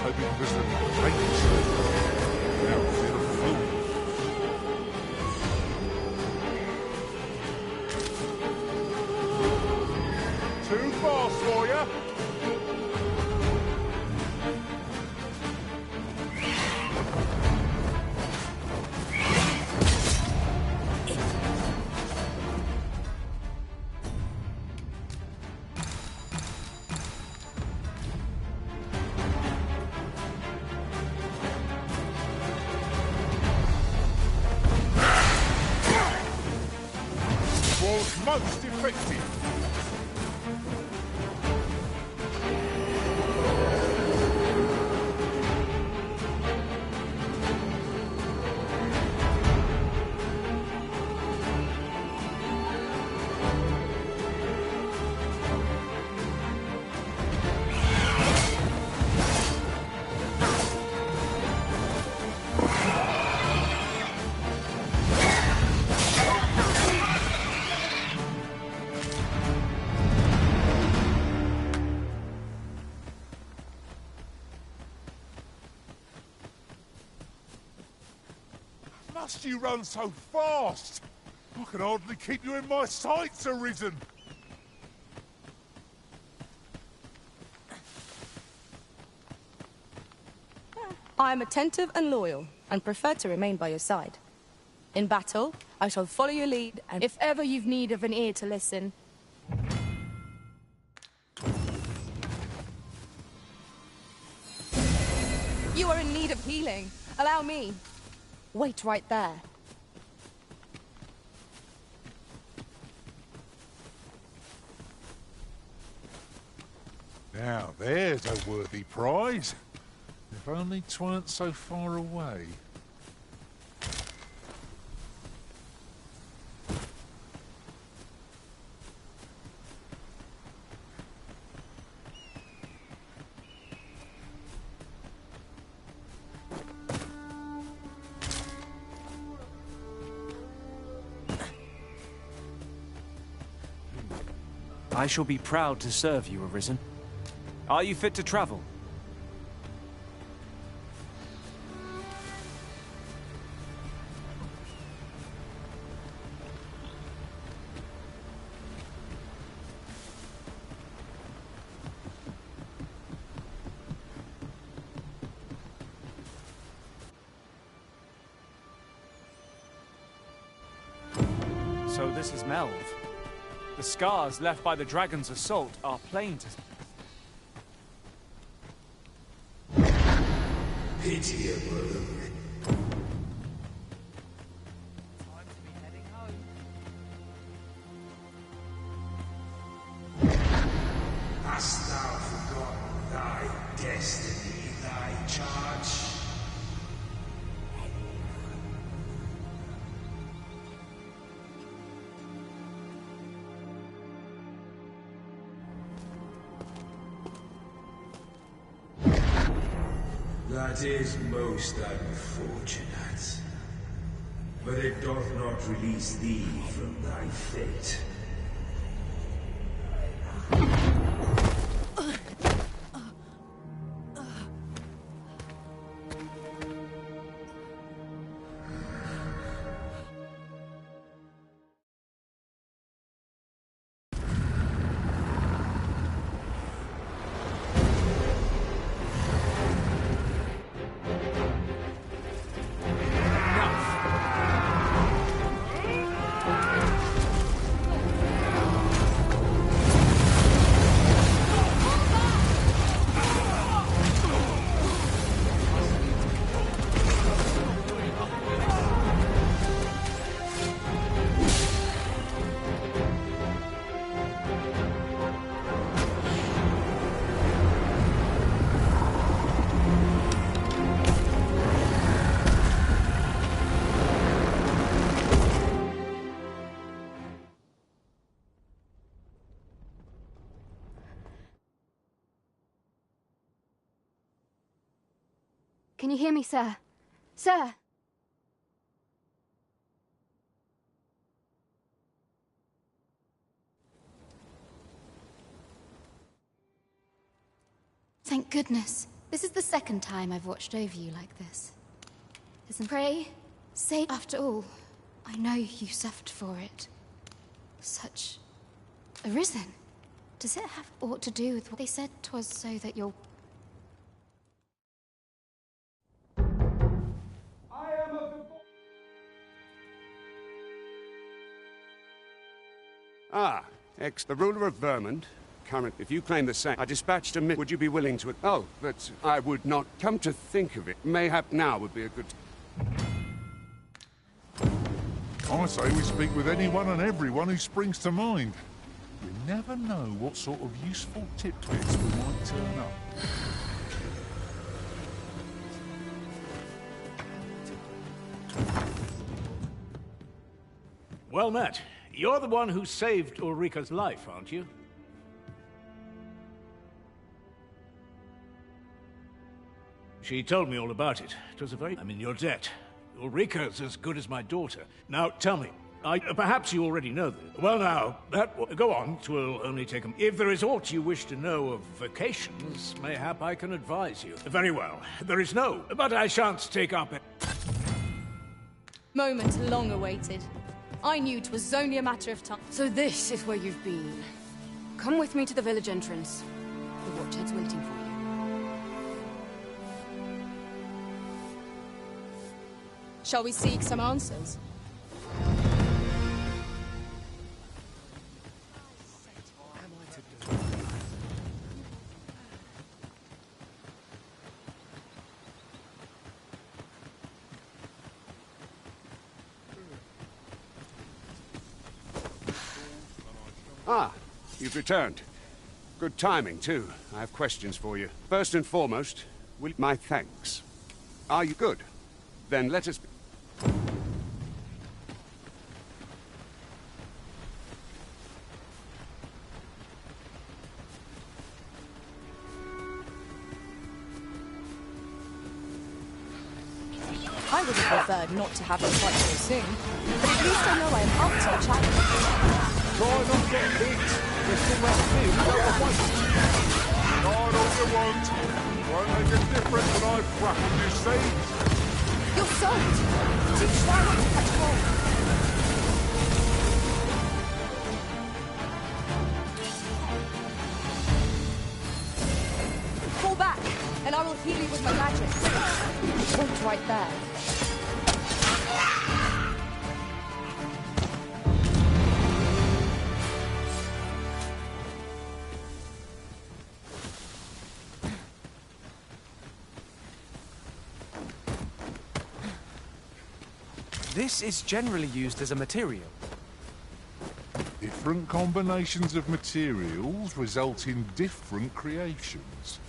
Speaker 16: hoping for some paint. Now I feel a fool. Too fast for you. Was most effective. Must you run so fast? I can hardly keep you in my sights, Arisen.
Speaker 4: I am attentive and loyal, and prefer to remain by your side. In battle, I shall follow your lead, and if ever you've need of an ear to listen... You are in need of healing. Allow me. Wait right there.
Speaker 16: Now there's a worthy prize. If only 'tweren't so far away.
Speaker 5: I shall be proud to serve you, Arisen. Are you fit to travel? So this is Melv. The scars left by the dragon's assault are plain to...
Speaker 8: Pitiable. Hast thou forgotten thy destiny, thy charge? That is most unfortunate. But it doth not release thee from thy fate.
Speaker 18: Can you hear me, sir? Sir! Thank goodness. This is the second time I've watched over you like this. Listen, pray, say, after all, I know you suffered for it. Such a risen. Does it have aught to do with what they said 'twas so that you'll...
Speaker 19: Ah, the ruler of Vermont. Current, if you claim the same, I dispatched a would you be willing to... Oh, but I would not. Come to think of it, mayhap now would be a good...
Speaker 10: I say we speak with anyone and everyone who springs to mind. You never know what sort of useful tidbits we might turn up.
Speaker 22: Well met. You're the one who saved Ulrika's life, aren't you? She told me all about it. It was a very... I'm in your debt. Ulrika's as good as my daughter. Now, tell me, perhaps you already know this. Well now, go on, 'twill only take a... If there is aught you wish to know of vacations, mayhap I can advise you. Very well, there is no, but I shan't take up it.
Speaker 4: Moment long awaited. I knew 'twas only a matter of time.
Speaker 9: So this is where you've been. Come with me to the village entrance. The Watchhead's waiting for you.
Speaker 4: Shall we seek some answers?
Speaker 19: Ah, you've returned. Good timing, too. I have questions for you. First and foremost, my thanks. Are you good? Then let us...
Speaker 4: I would have preferred not to have the fight so soon, but at least I know I am up to the challenge.
Speaker 10: Try not get hit. There's too much fear without a fight. Try all you want. Won't make a difference when I crack on your seeds.
Speaker 4: You're soaked. Do try not to catch cold. Fall back, and I will heal you with my magic. Point right there.
Speaker 5: This is generally used as a material.
Speaker 10: Different combinations of materials result in different creations.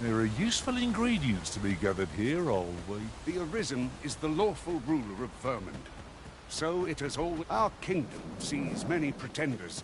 Speaker 10: There are useful ingredients to be gathered here, old we.
Speaker 19: The Arisen is the lawful ruler of Vermont. So it has always... Our kingdom sees many pretenders.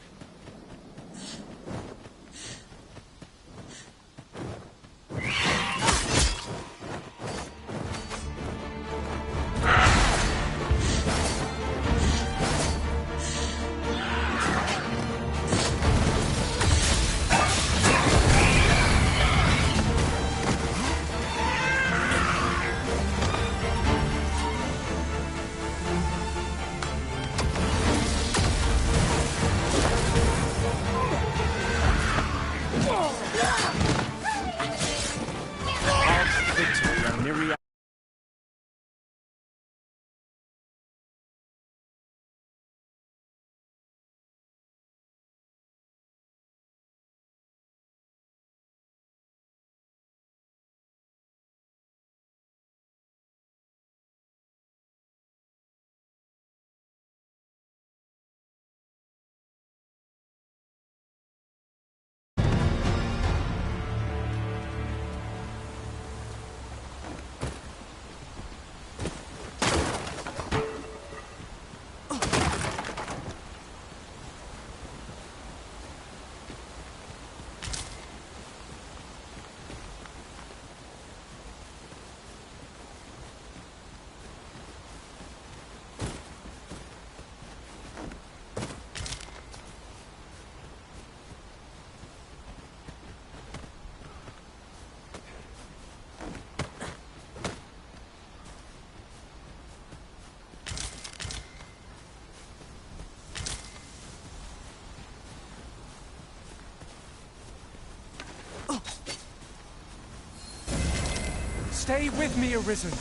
Speaker 6: Stay with me, Arisen.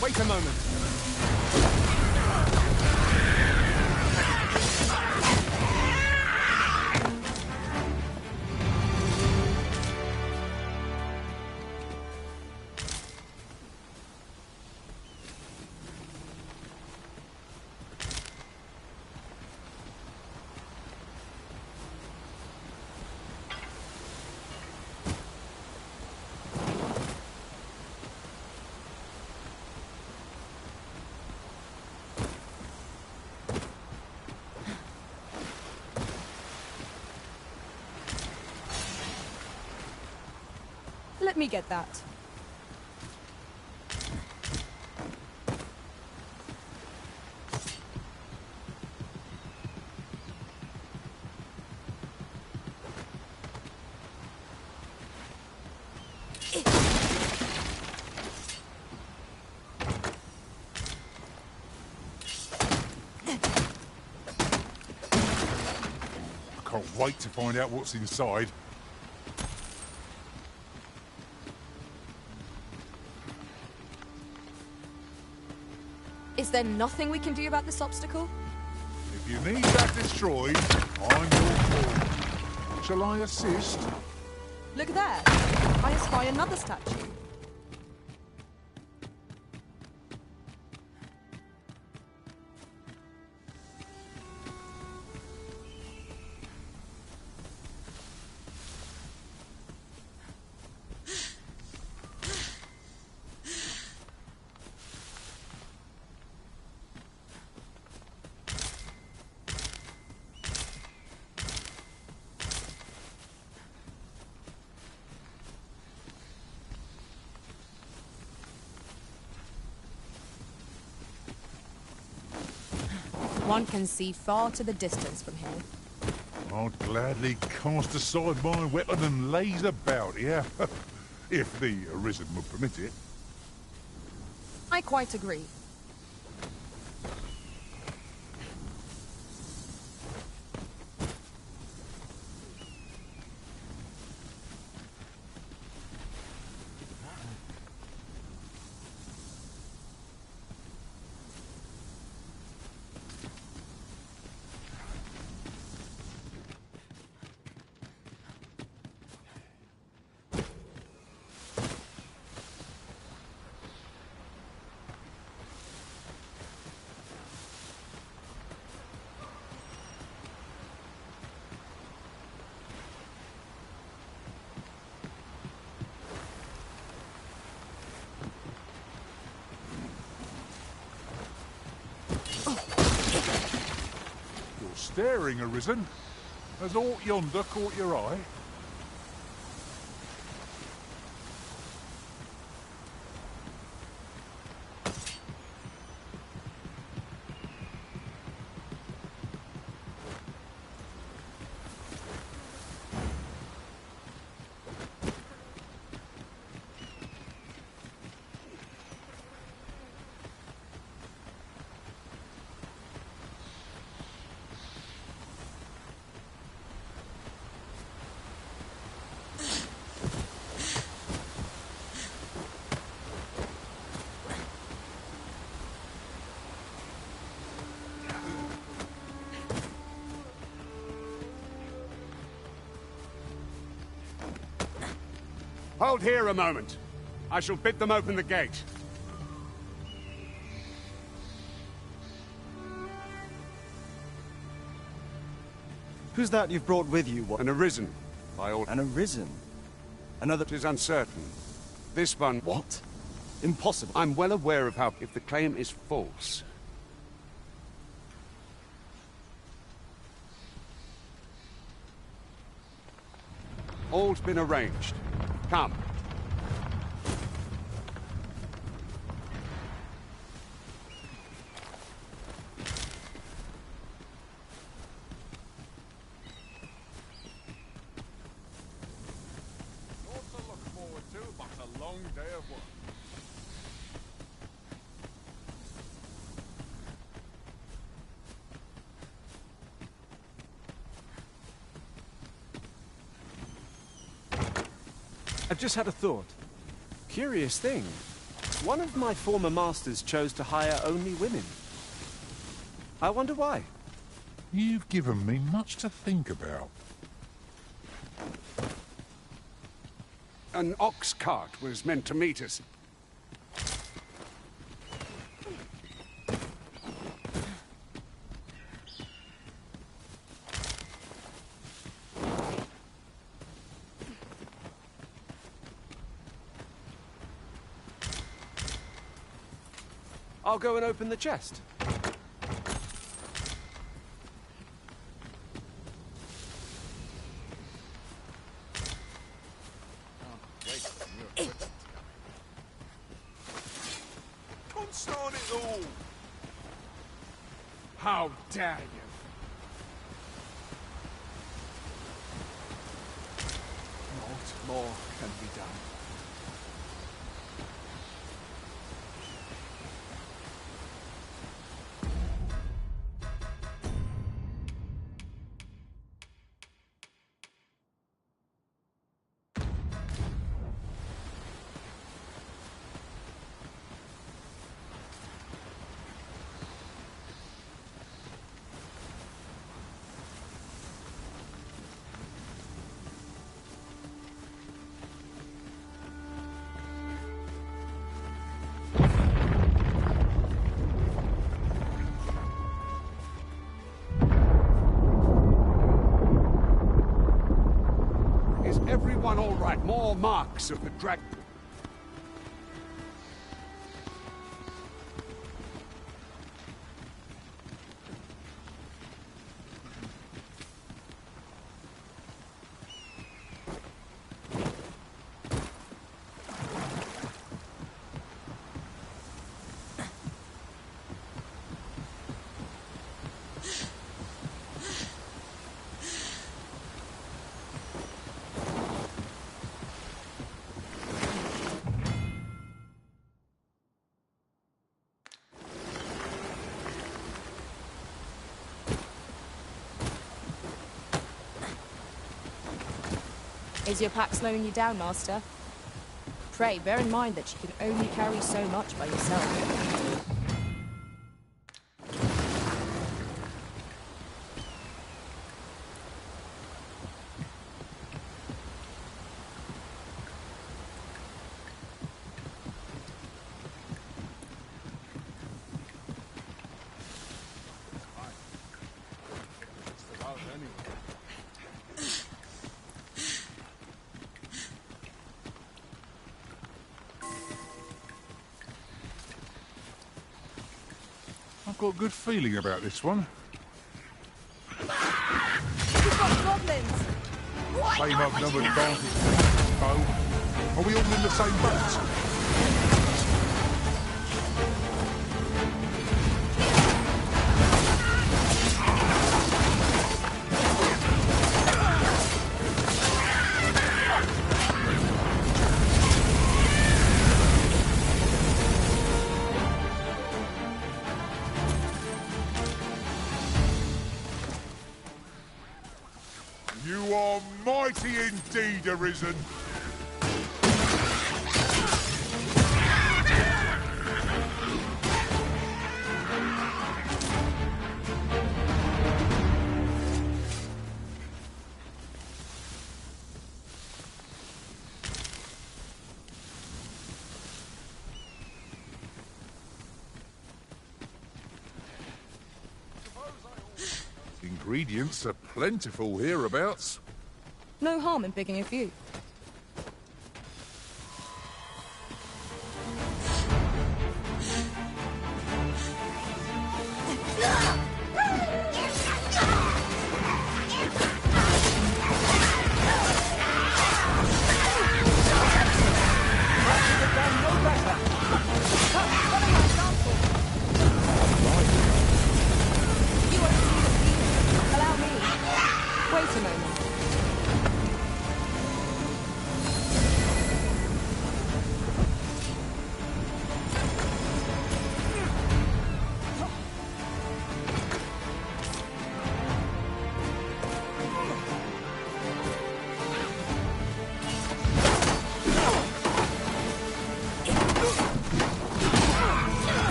Speaker 6: Wait a moment.
Speaker 4: Let me get that.
Speaker 10: I can't wait to find out what's inside.
Speaker 4: Is there nothing we can do about this obstacle?
Speaker 10: If you need that destroyed, I'm your call. Shall I assist?
Speaker 4: Look there. I spy another statue. One can see far to the distance from here.
Speaker 10: I'd gladly cast aside my weapon and laze about here, if the Arisen would permit it.
Speaker 4: I quite agree.
Speaker 10: Staring, Arisen. Has aught yonder caught your eye?
Speaker 19: Hold here a moment. I shall bid them open the gate.
Speaker 13: Who's that you've brought with you?
Speaker 19: An Arisen, by all...
Speaker 13: An Arisen? Another...
Speaker 19: It is uncertain. This one...
Speaker 13: What? Impossible.
Speaker 19: I'm well aware of how... If the claim is false... All's been arranged. Come.
Speaker 5: I've just had a thought.
Speaker 11: Curious thing. One of my former masters chose to hire only women. I wonder why.
Speaker 10: You've given me much to think about.
Speaker 2: An ox cart was meant to meet us.
Speaker 11: I'll go and open the chest.
Speaker 10: Constern it all!
Speaker 2: How dare you!
Speaker 5: What more can be done?
Speaker 2: Is everyone all right? More marks of the drag...
Speaker 4: Is your pack slowing you down, Master? Pray, bear in mind that you can only carry so much by yourself.
Speaker 10: I've got a good feeling about this one.
Speaker 4: We've got goblins!
Speaker 10: Same outnumbered advantage. Oh, are we all in the same boat? You are mighty indeed, Arisen. Ingredients are plentiful hereabouts.
Speaker 4: No harm in picking a few.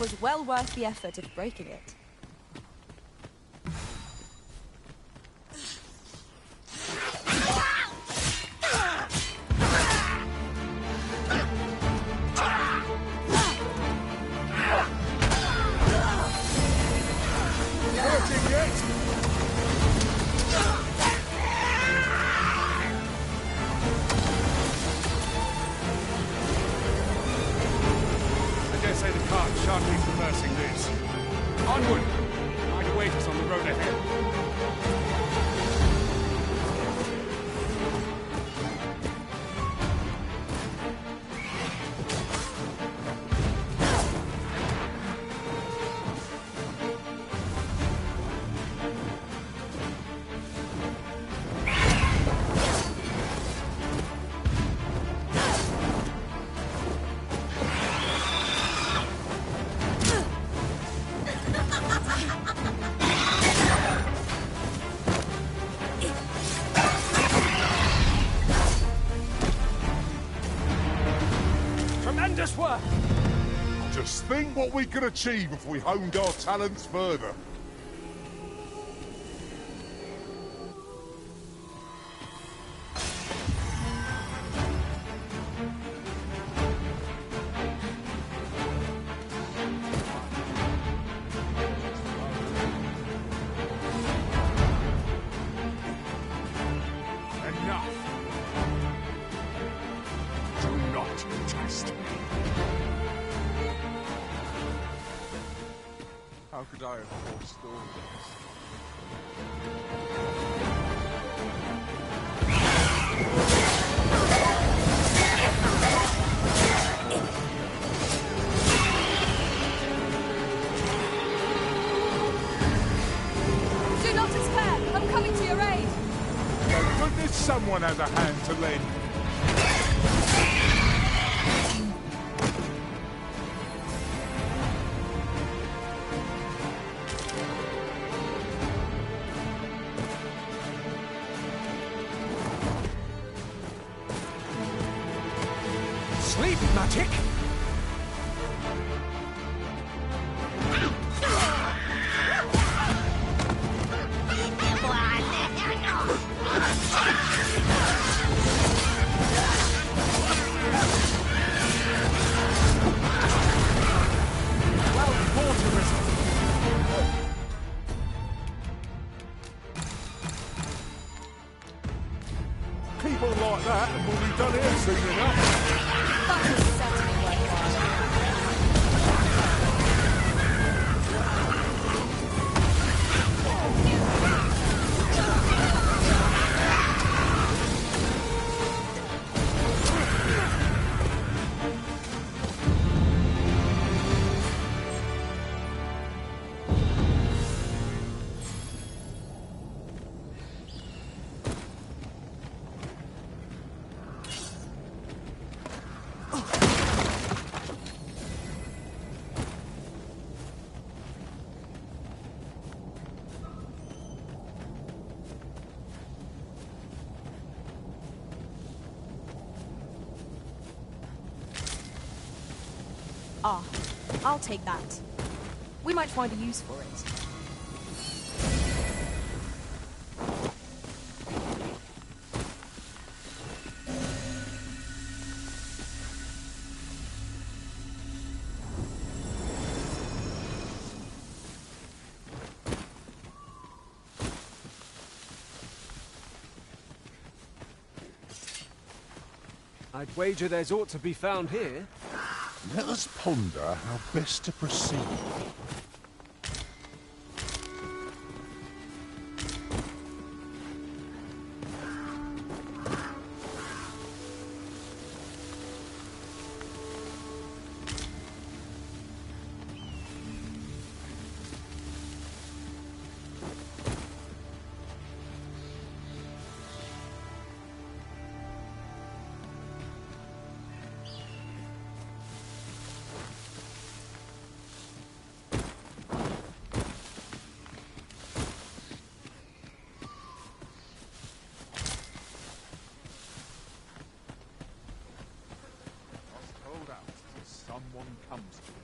Speaker 4: was well worth the effort of breaking it.
Speaker 2: Onward! Might await us on the road ahead.
Speaker 22: Tremendous work!
Speaker 10: Just think what we could achieve if we honed our talents further.
Speaker 6: How could I have forestalled this?
Speaker 4: Do not despair! I'm coming to your aid!
Speaker 10: Thank goodness someone has a hand to lend.
Speaker 22: Sleep magic?
Speaker 10: Keep on like that and we'll be done here soon enough.
Speaker 4: That was certainly worthwhile. Ah, I'll take that. We might find a use for it.
Speaker 11: I'd wager there's aught to be found here.
Speaker 10: Let us ponder how best to proceed. Someone comes to me.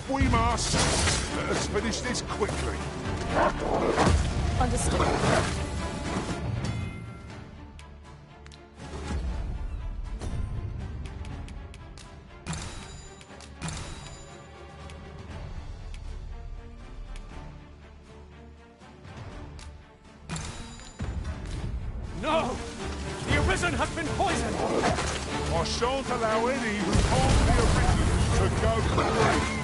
Speaker 10: if we must. Let us finish this quickly.
Speaker 4: Understood.
Speaker 5: No! The Arisen has been poisoned!
Speaker 10: I shan't allow any who harm the Arisen to go free.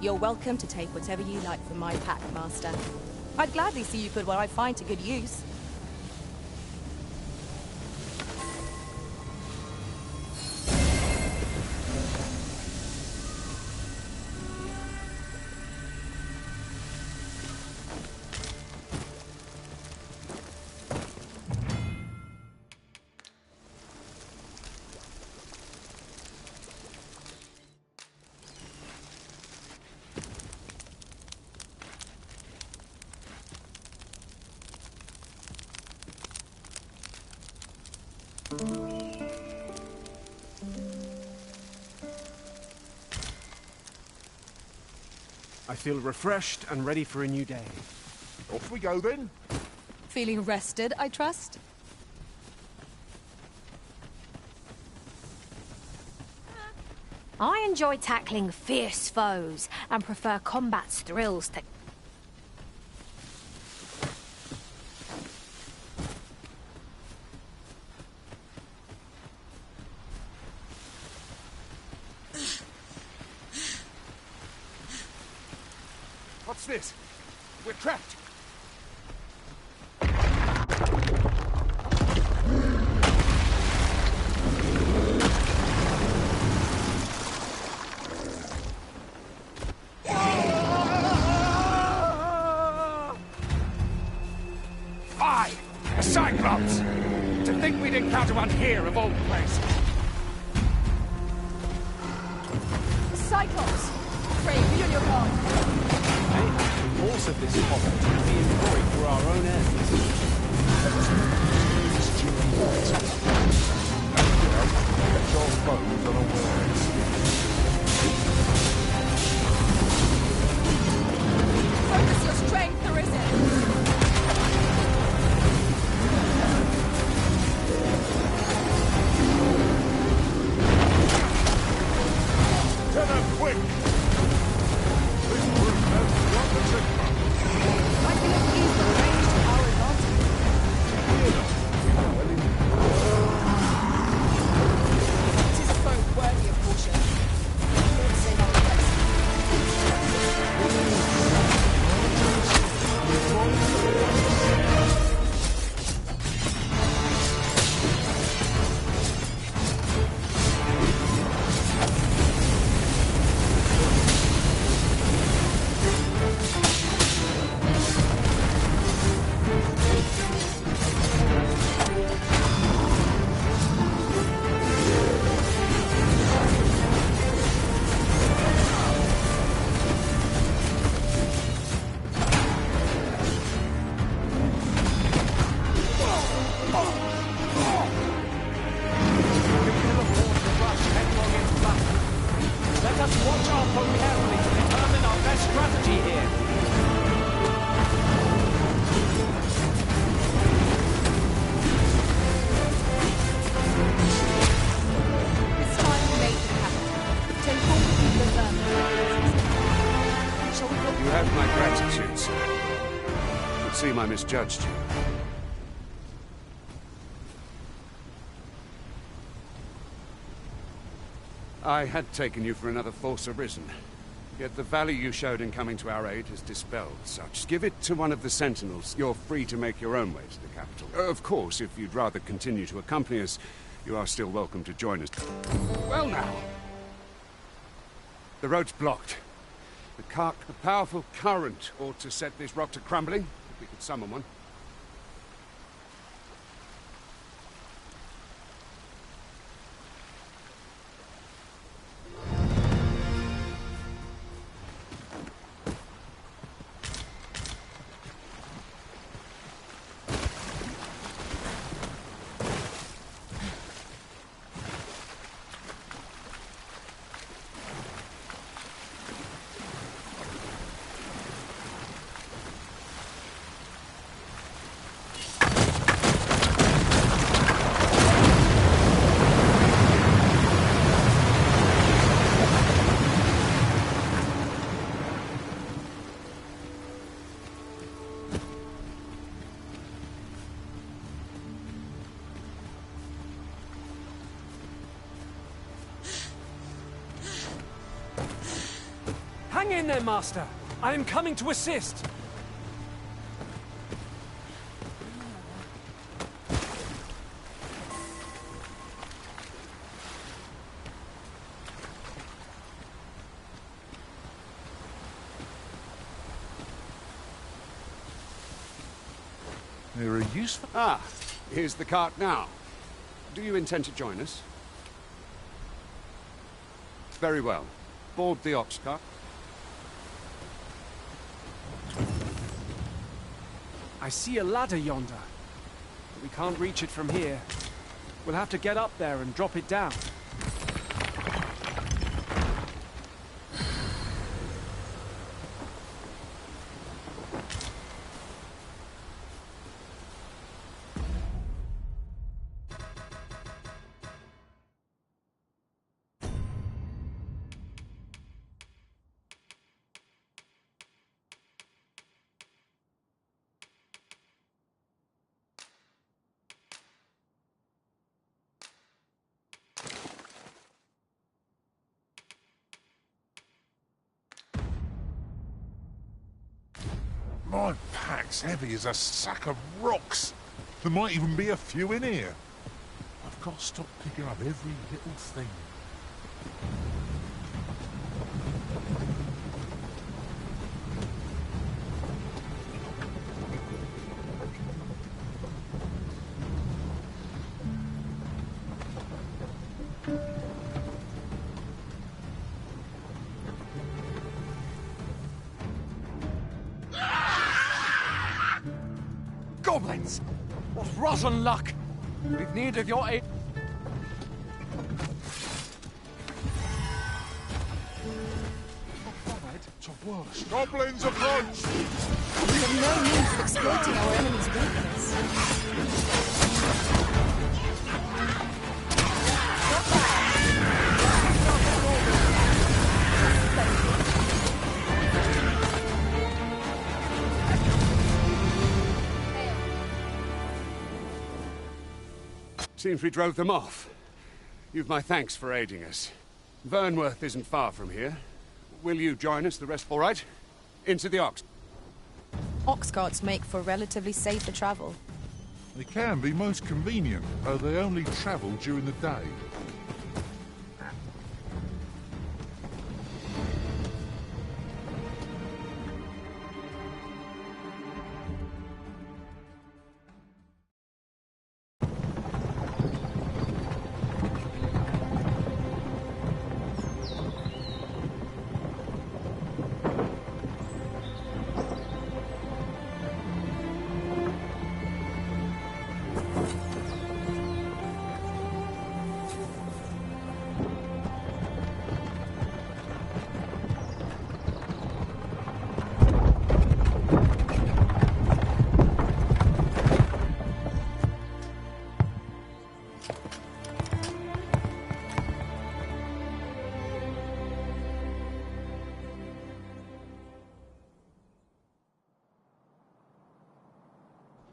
Speaker 4: You're welcome to take whatever you like from my pack, Master. I'd gladly see you put what I find to good use.
Speaker 11: I feel refreshed and ready for a new day.
Speaker 10: Off we go then.
Speaker 4: Feeling rested, I trust?
Speaker 12: I enjoy tackling fierce foes and prefer combat's thrills to...
Speaker 6: What's this? We're trapped.
Speaker 2: Aye! A Cyclops! To think we'd encounter one here of all places!
Speaker 4: Cyclops! Pray, be on your guard!
Speaker 11: The force of this comet can be employed for our own ends.
Speaker 10: Catch our foes unawares.
Speaker 4: Focus your strength, Arisen!
Speaker 10: To them, quick! This group has got the Sigma.
Speaker 4: I can have used the range to our advantage. It is a foe worthy of caution.
Speaker 19: seem I misjudged you. I had taken you for another Force Arisen. Yet the value you showed in coming to our aid has dispelled such. Give it to one of the Sentinels. You're free to make your own way to the capital. Of course, if you'd rather continue to accompany us, you are still welcome to join us. Well now. The road's blocked. The powerful current ought to set this rock to crumbling, if we could summon one.
Speaker 5: Hang in there, Master! I am coming to assist!
Speaker 10: They're a useful...
Speaker 19: Ah, here's the cart now. Do you intend to join us? Very well. Board the ox cart.
Speaker 5: I see a ladder yonder. But we can't reach it from here. We'll have to get up there and drop it down.
Speaker 10: My pack's heavy as a sack of rocks. There might even be a few in here. I've got to stop picking up every little thing.
Speaker 7: Goblins! What rotten luck! We've need of your aid.
Speaker 10: To worse. Goblins approach!
Speaker 4: We have no means of exploiting our enemy's weakness.
Speaker 19: Seems we drove them off. You've my thanks for aiding us. Vernworth isn't far from here. Will you join us? The rest all right? Into the ox.
Speaker 4: Ox carts make for relatively safer travel.
Speaker 10: They can be most convenient, though they only travel during the day.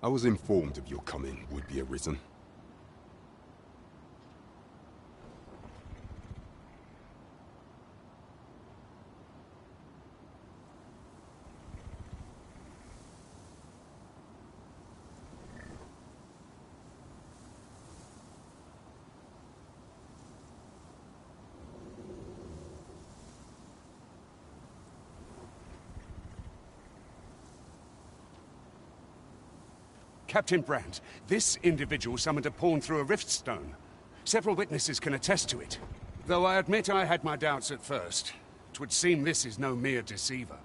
Speaker 14: I was informed of your coming, would-be Arisen.
Speaker 19: Captain Brandt, this individual summoned a pawn through a rift stone. Several witnesses can attest to it. Though I admit I had my doubts at first. 'Twould seem this is no mere deceiver.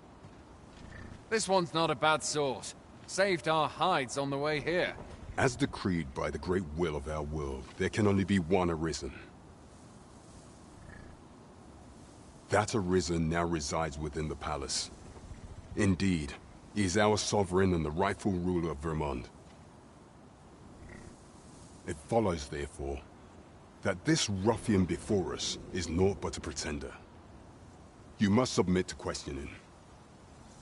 Speaker 17: This one's not a bad sort. Saved our hides on the way here.
Speaker 14: As decreed by the great will of our world, there can only be one Arisen. That Arisen now resides within the palace. Indeed, he is our sovereign and the rightful ruler of Vermont. It follows, therefore, that this ruffian before us is naught but a pretender. You must submit to questioning.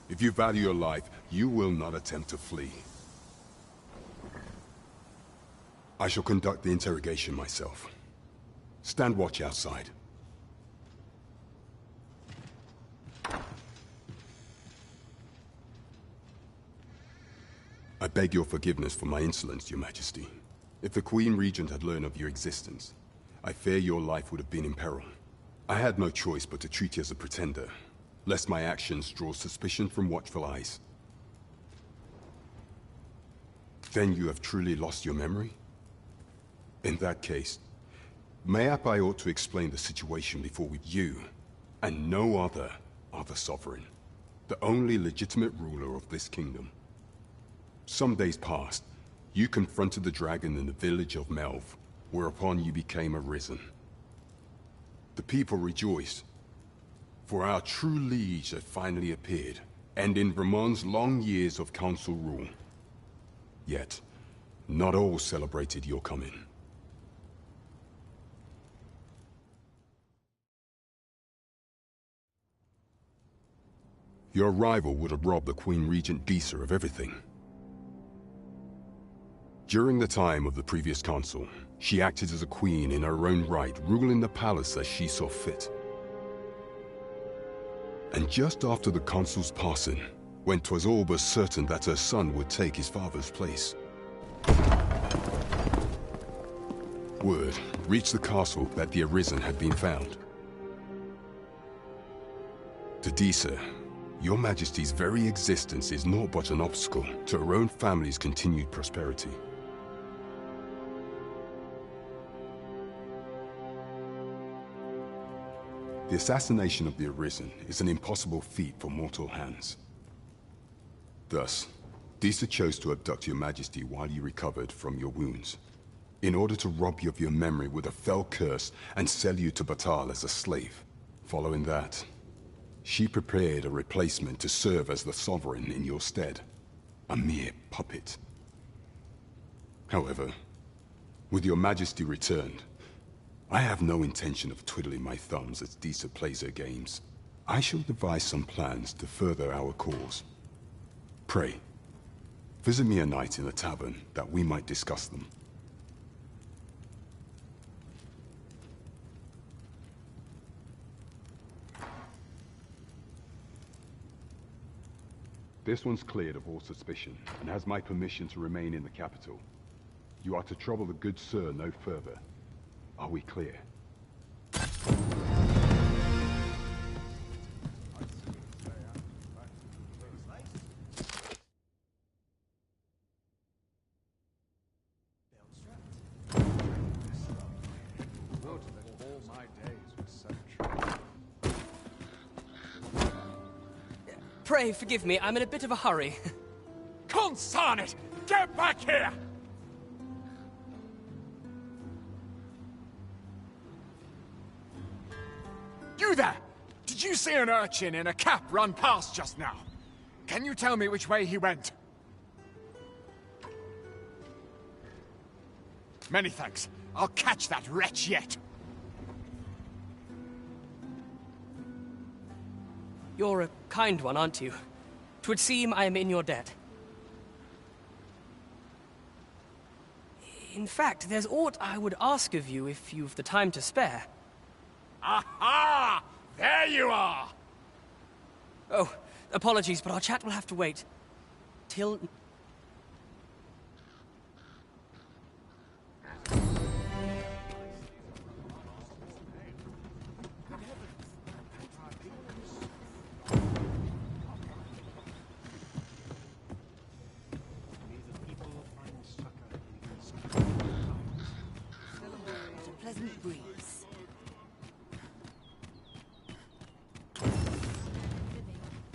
Speaker 14: If you value your life, you will not attempt to flee. I shall conduct the interrogation myself. Stand watch outside. I beg your forgiveness for my insolence, Your Majesty. If the Queen Regent had learned of your existence, I fear your life would have been in peril. I had no choice but to treat you as a pretender, lest my actions draw suspicion from watchful eyes. Then you have truly lost your memory? In that case, mayhap I ought to explain the situation before you, and no other, are the sovereign, the only legitimate ruler of this kingdom. Some days past, you confronted the dragon in the village of Melv, whereupon you became Arisen. The people rejoiced, for our true liege had finally appeared, and in Vermont's long years of council rule. Yet, not all celebrated your coming. Your arrival would have robbed the Queen Regent Disa of everything. During the time of the previous consul, she acted as a queen in her own right, ruling the palace as she saw fit. And just after the consul's passing, when 'twas all but certain that her son would take his father's place, word reached the castle that the Arisen had been found. To Disa, Your Majesty's very existence is naught but an obstacle to her own family's continued prosperity. The assassination of the Arisen is an impossible feat for mortal hands. Thus, Disa chose to abduct Your Majesty while you recovered from your wounds, in order to rob you of your memory with a fell curse and sell you to Batal as a slave. Following that, she prepared a replacement to serve as the sovereign in your stead, a mere puppet. However, with Your Majesty returned, I have no intention of twiddling my thumbs as Disa plays her games. I shall devise some plans to further our cause. Pray, visit me a night in the tavern that we might discuss them. This one's cleared of all suspicion and has my permission to remain in the capital. You are to trouble the good sir no further. Are we clear?
Speaker 21: Pray forgive me, I'm in a bit of a hurry.
Speaker 2: Consign it! Get back here! You there! Did you see an urchin in a cap run past just now? Can you tell me which way he went? Many thanks. I'll catch that wretch yet.
Speaker 21: You're a kind one, aren't you? 'Twould seem I am in your debt. In fact, there's aught I would ask of you if you've the time to spare.
Speaker 15: Aha! There you are!
Speaker 21: Oh, apologies, but our chat will have to wait. Till...
Speaker 4: Pleasant breeze.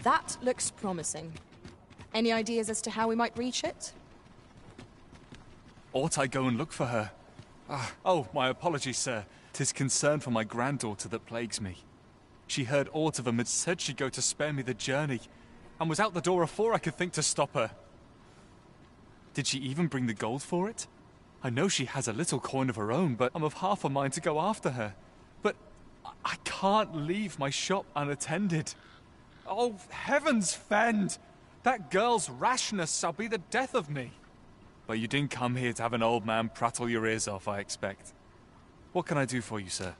Speaker 4: That looks promising. Any ideas as to how we might reach it?
Speaker 5: Ought I go and look for her? Oh, my apologies, sir. 'Tis concern for my granddaughter that plagues me. She heard aught of him and said she'd go to spare me the journey, and was out the door afore I could think to stop her. Did she even bring the gold for it? I know she has a little coin of her own, but I'm of half a mind to go after her. But I can't leave my shop unattended. Oh, heavens fend! That girl's rashness shall be the death of me. But you didn't come here to have an old man prattle your ears off, I expect. What can I do for you, sir?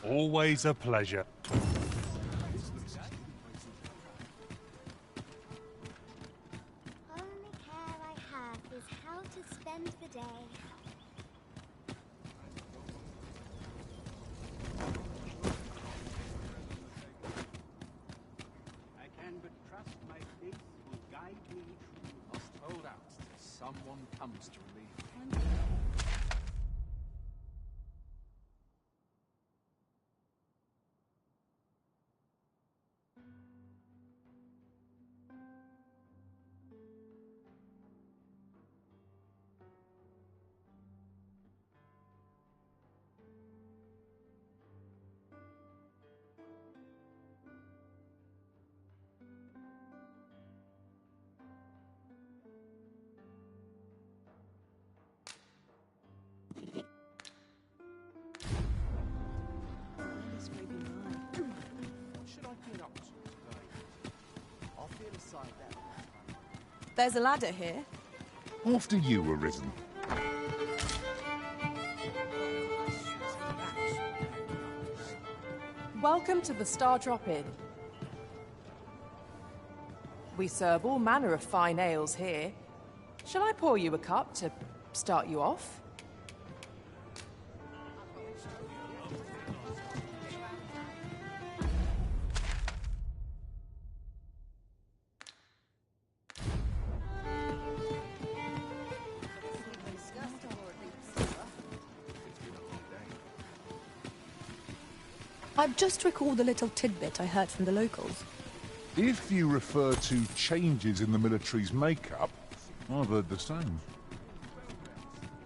Speaker 16: Always a pleasure.
Speaker 1: Only care I have is how to spend the day.
Speaker 2: I can but trust my faith will guide me through.
Speaker 17: Must hold out till someone comes to relieve me.
Speaker 4: There's a ladder here.
Speaker 10: After you, Arisen.
Speaker 3: Welcome to the Star Drop Inn. We serve all manner of fine ales here. Shall I pour you a cup to start you off?
Speaker 4: I've just recalled a little tidbit I heard from the locals.
Speaker 10: If you refer to changes in the military's makeup, I've heard the same.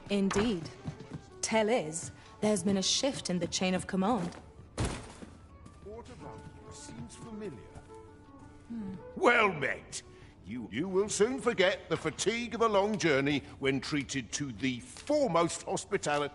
Speaker 4: Indeed. Tell is, there's been a shift in the chain of command.
Speaker 10: What about you seems familiar?
Speaker 20: Well met. You will soon forget the fatigue of a long journey when treated to the foremost hospitality.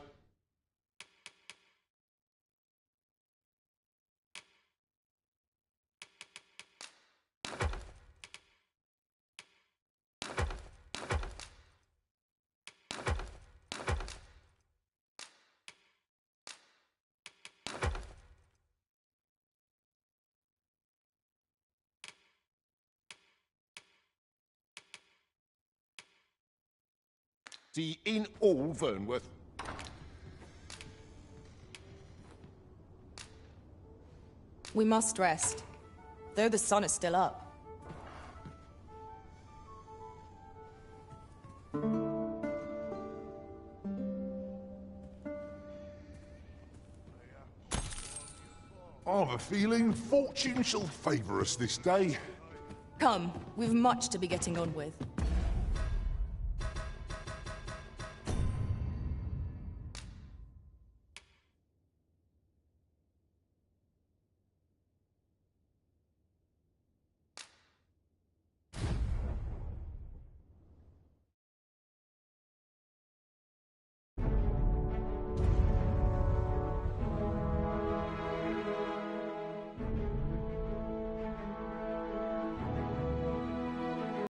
Speaker 20: In all Vernworth.
Speaker 4: We must rest, though the sun is still up.
Speaker 10: I've a feeling fortune shall favour us this day.
Speaker 4: Come, we've much to be getting on with.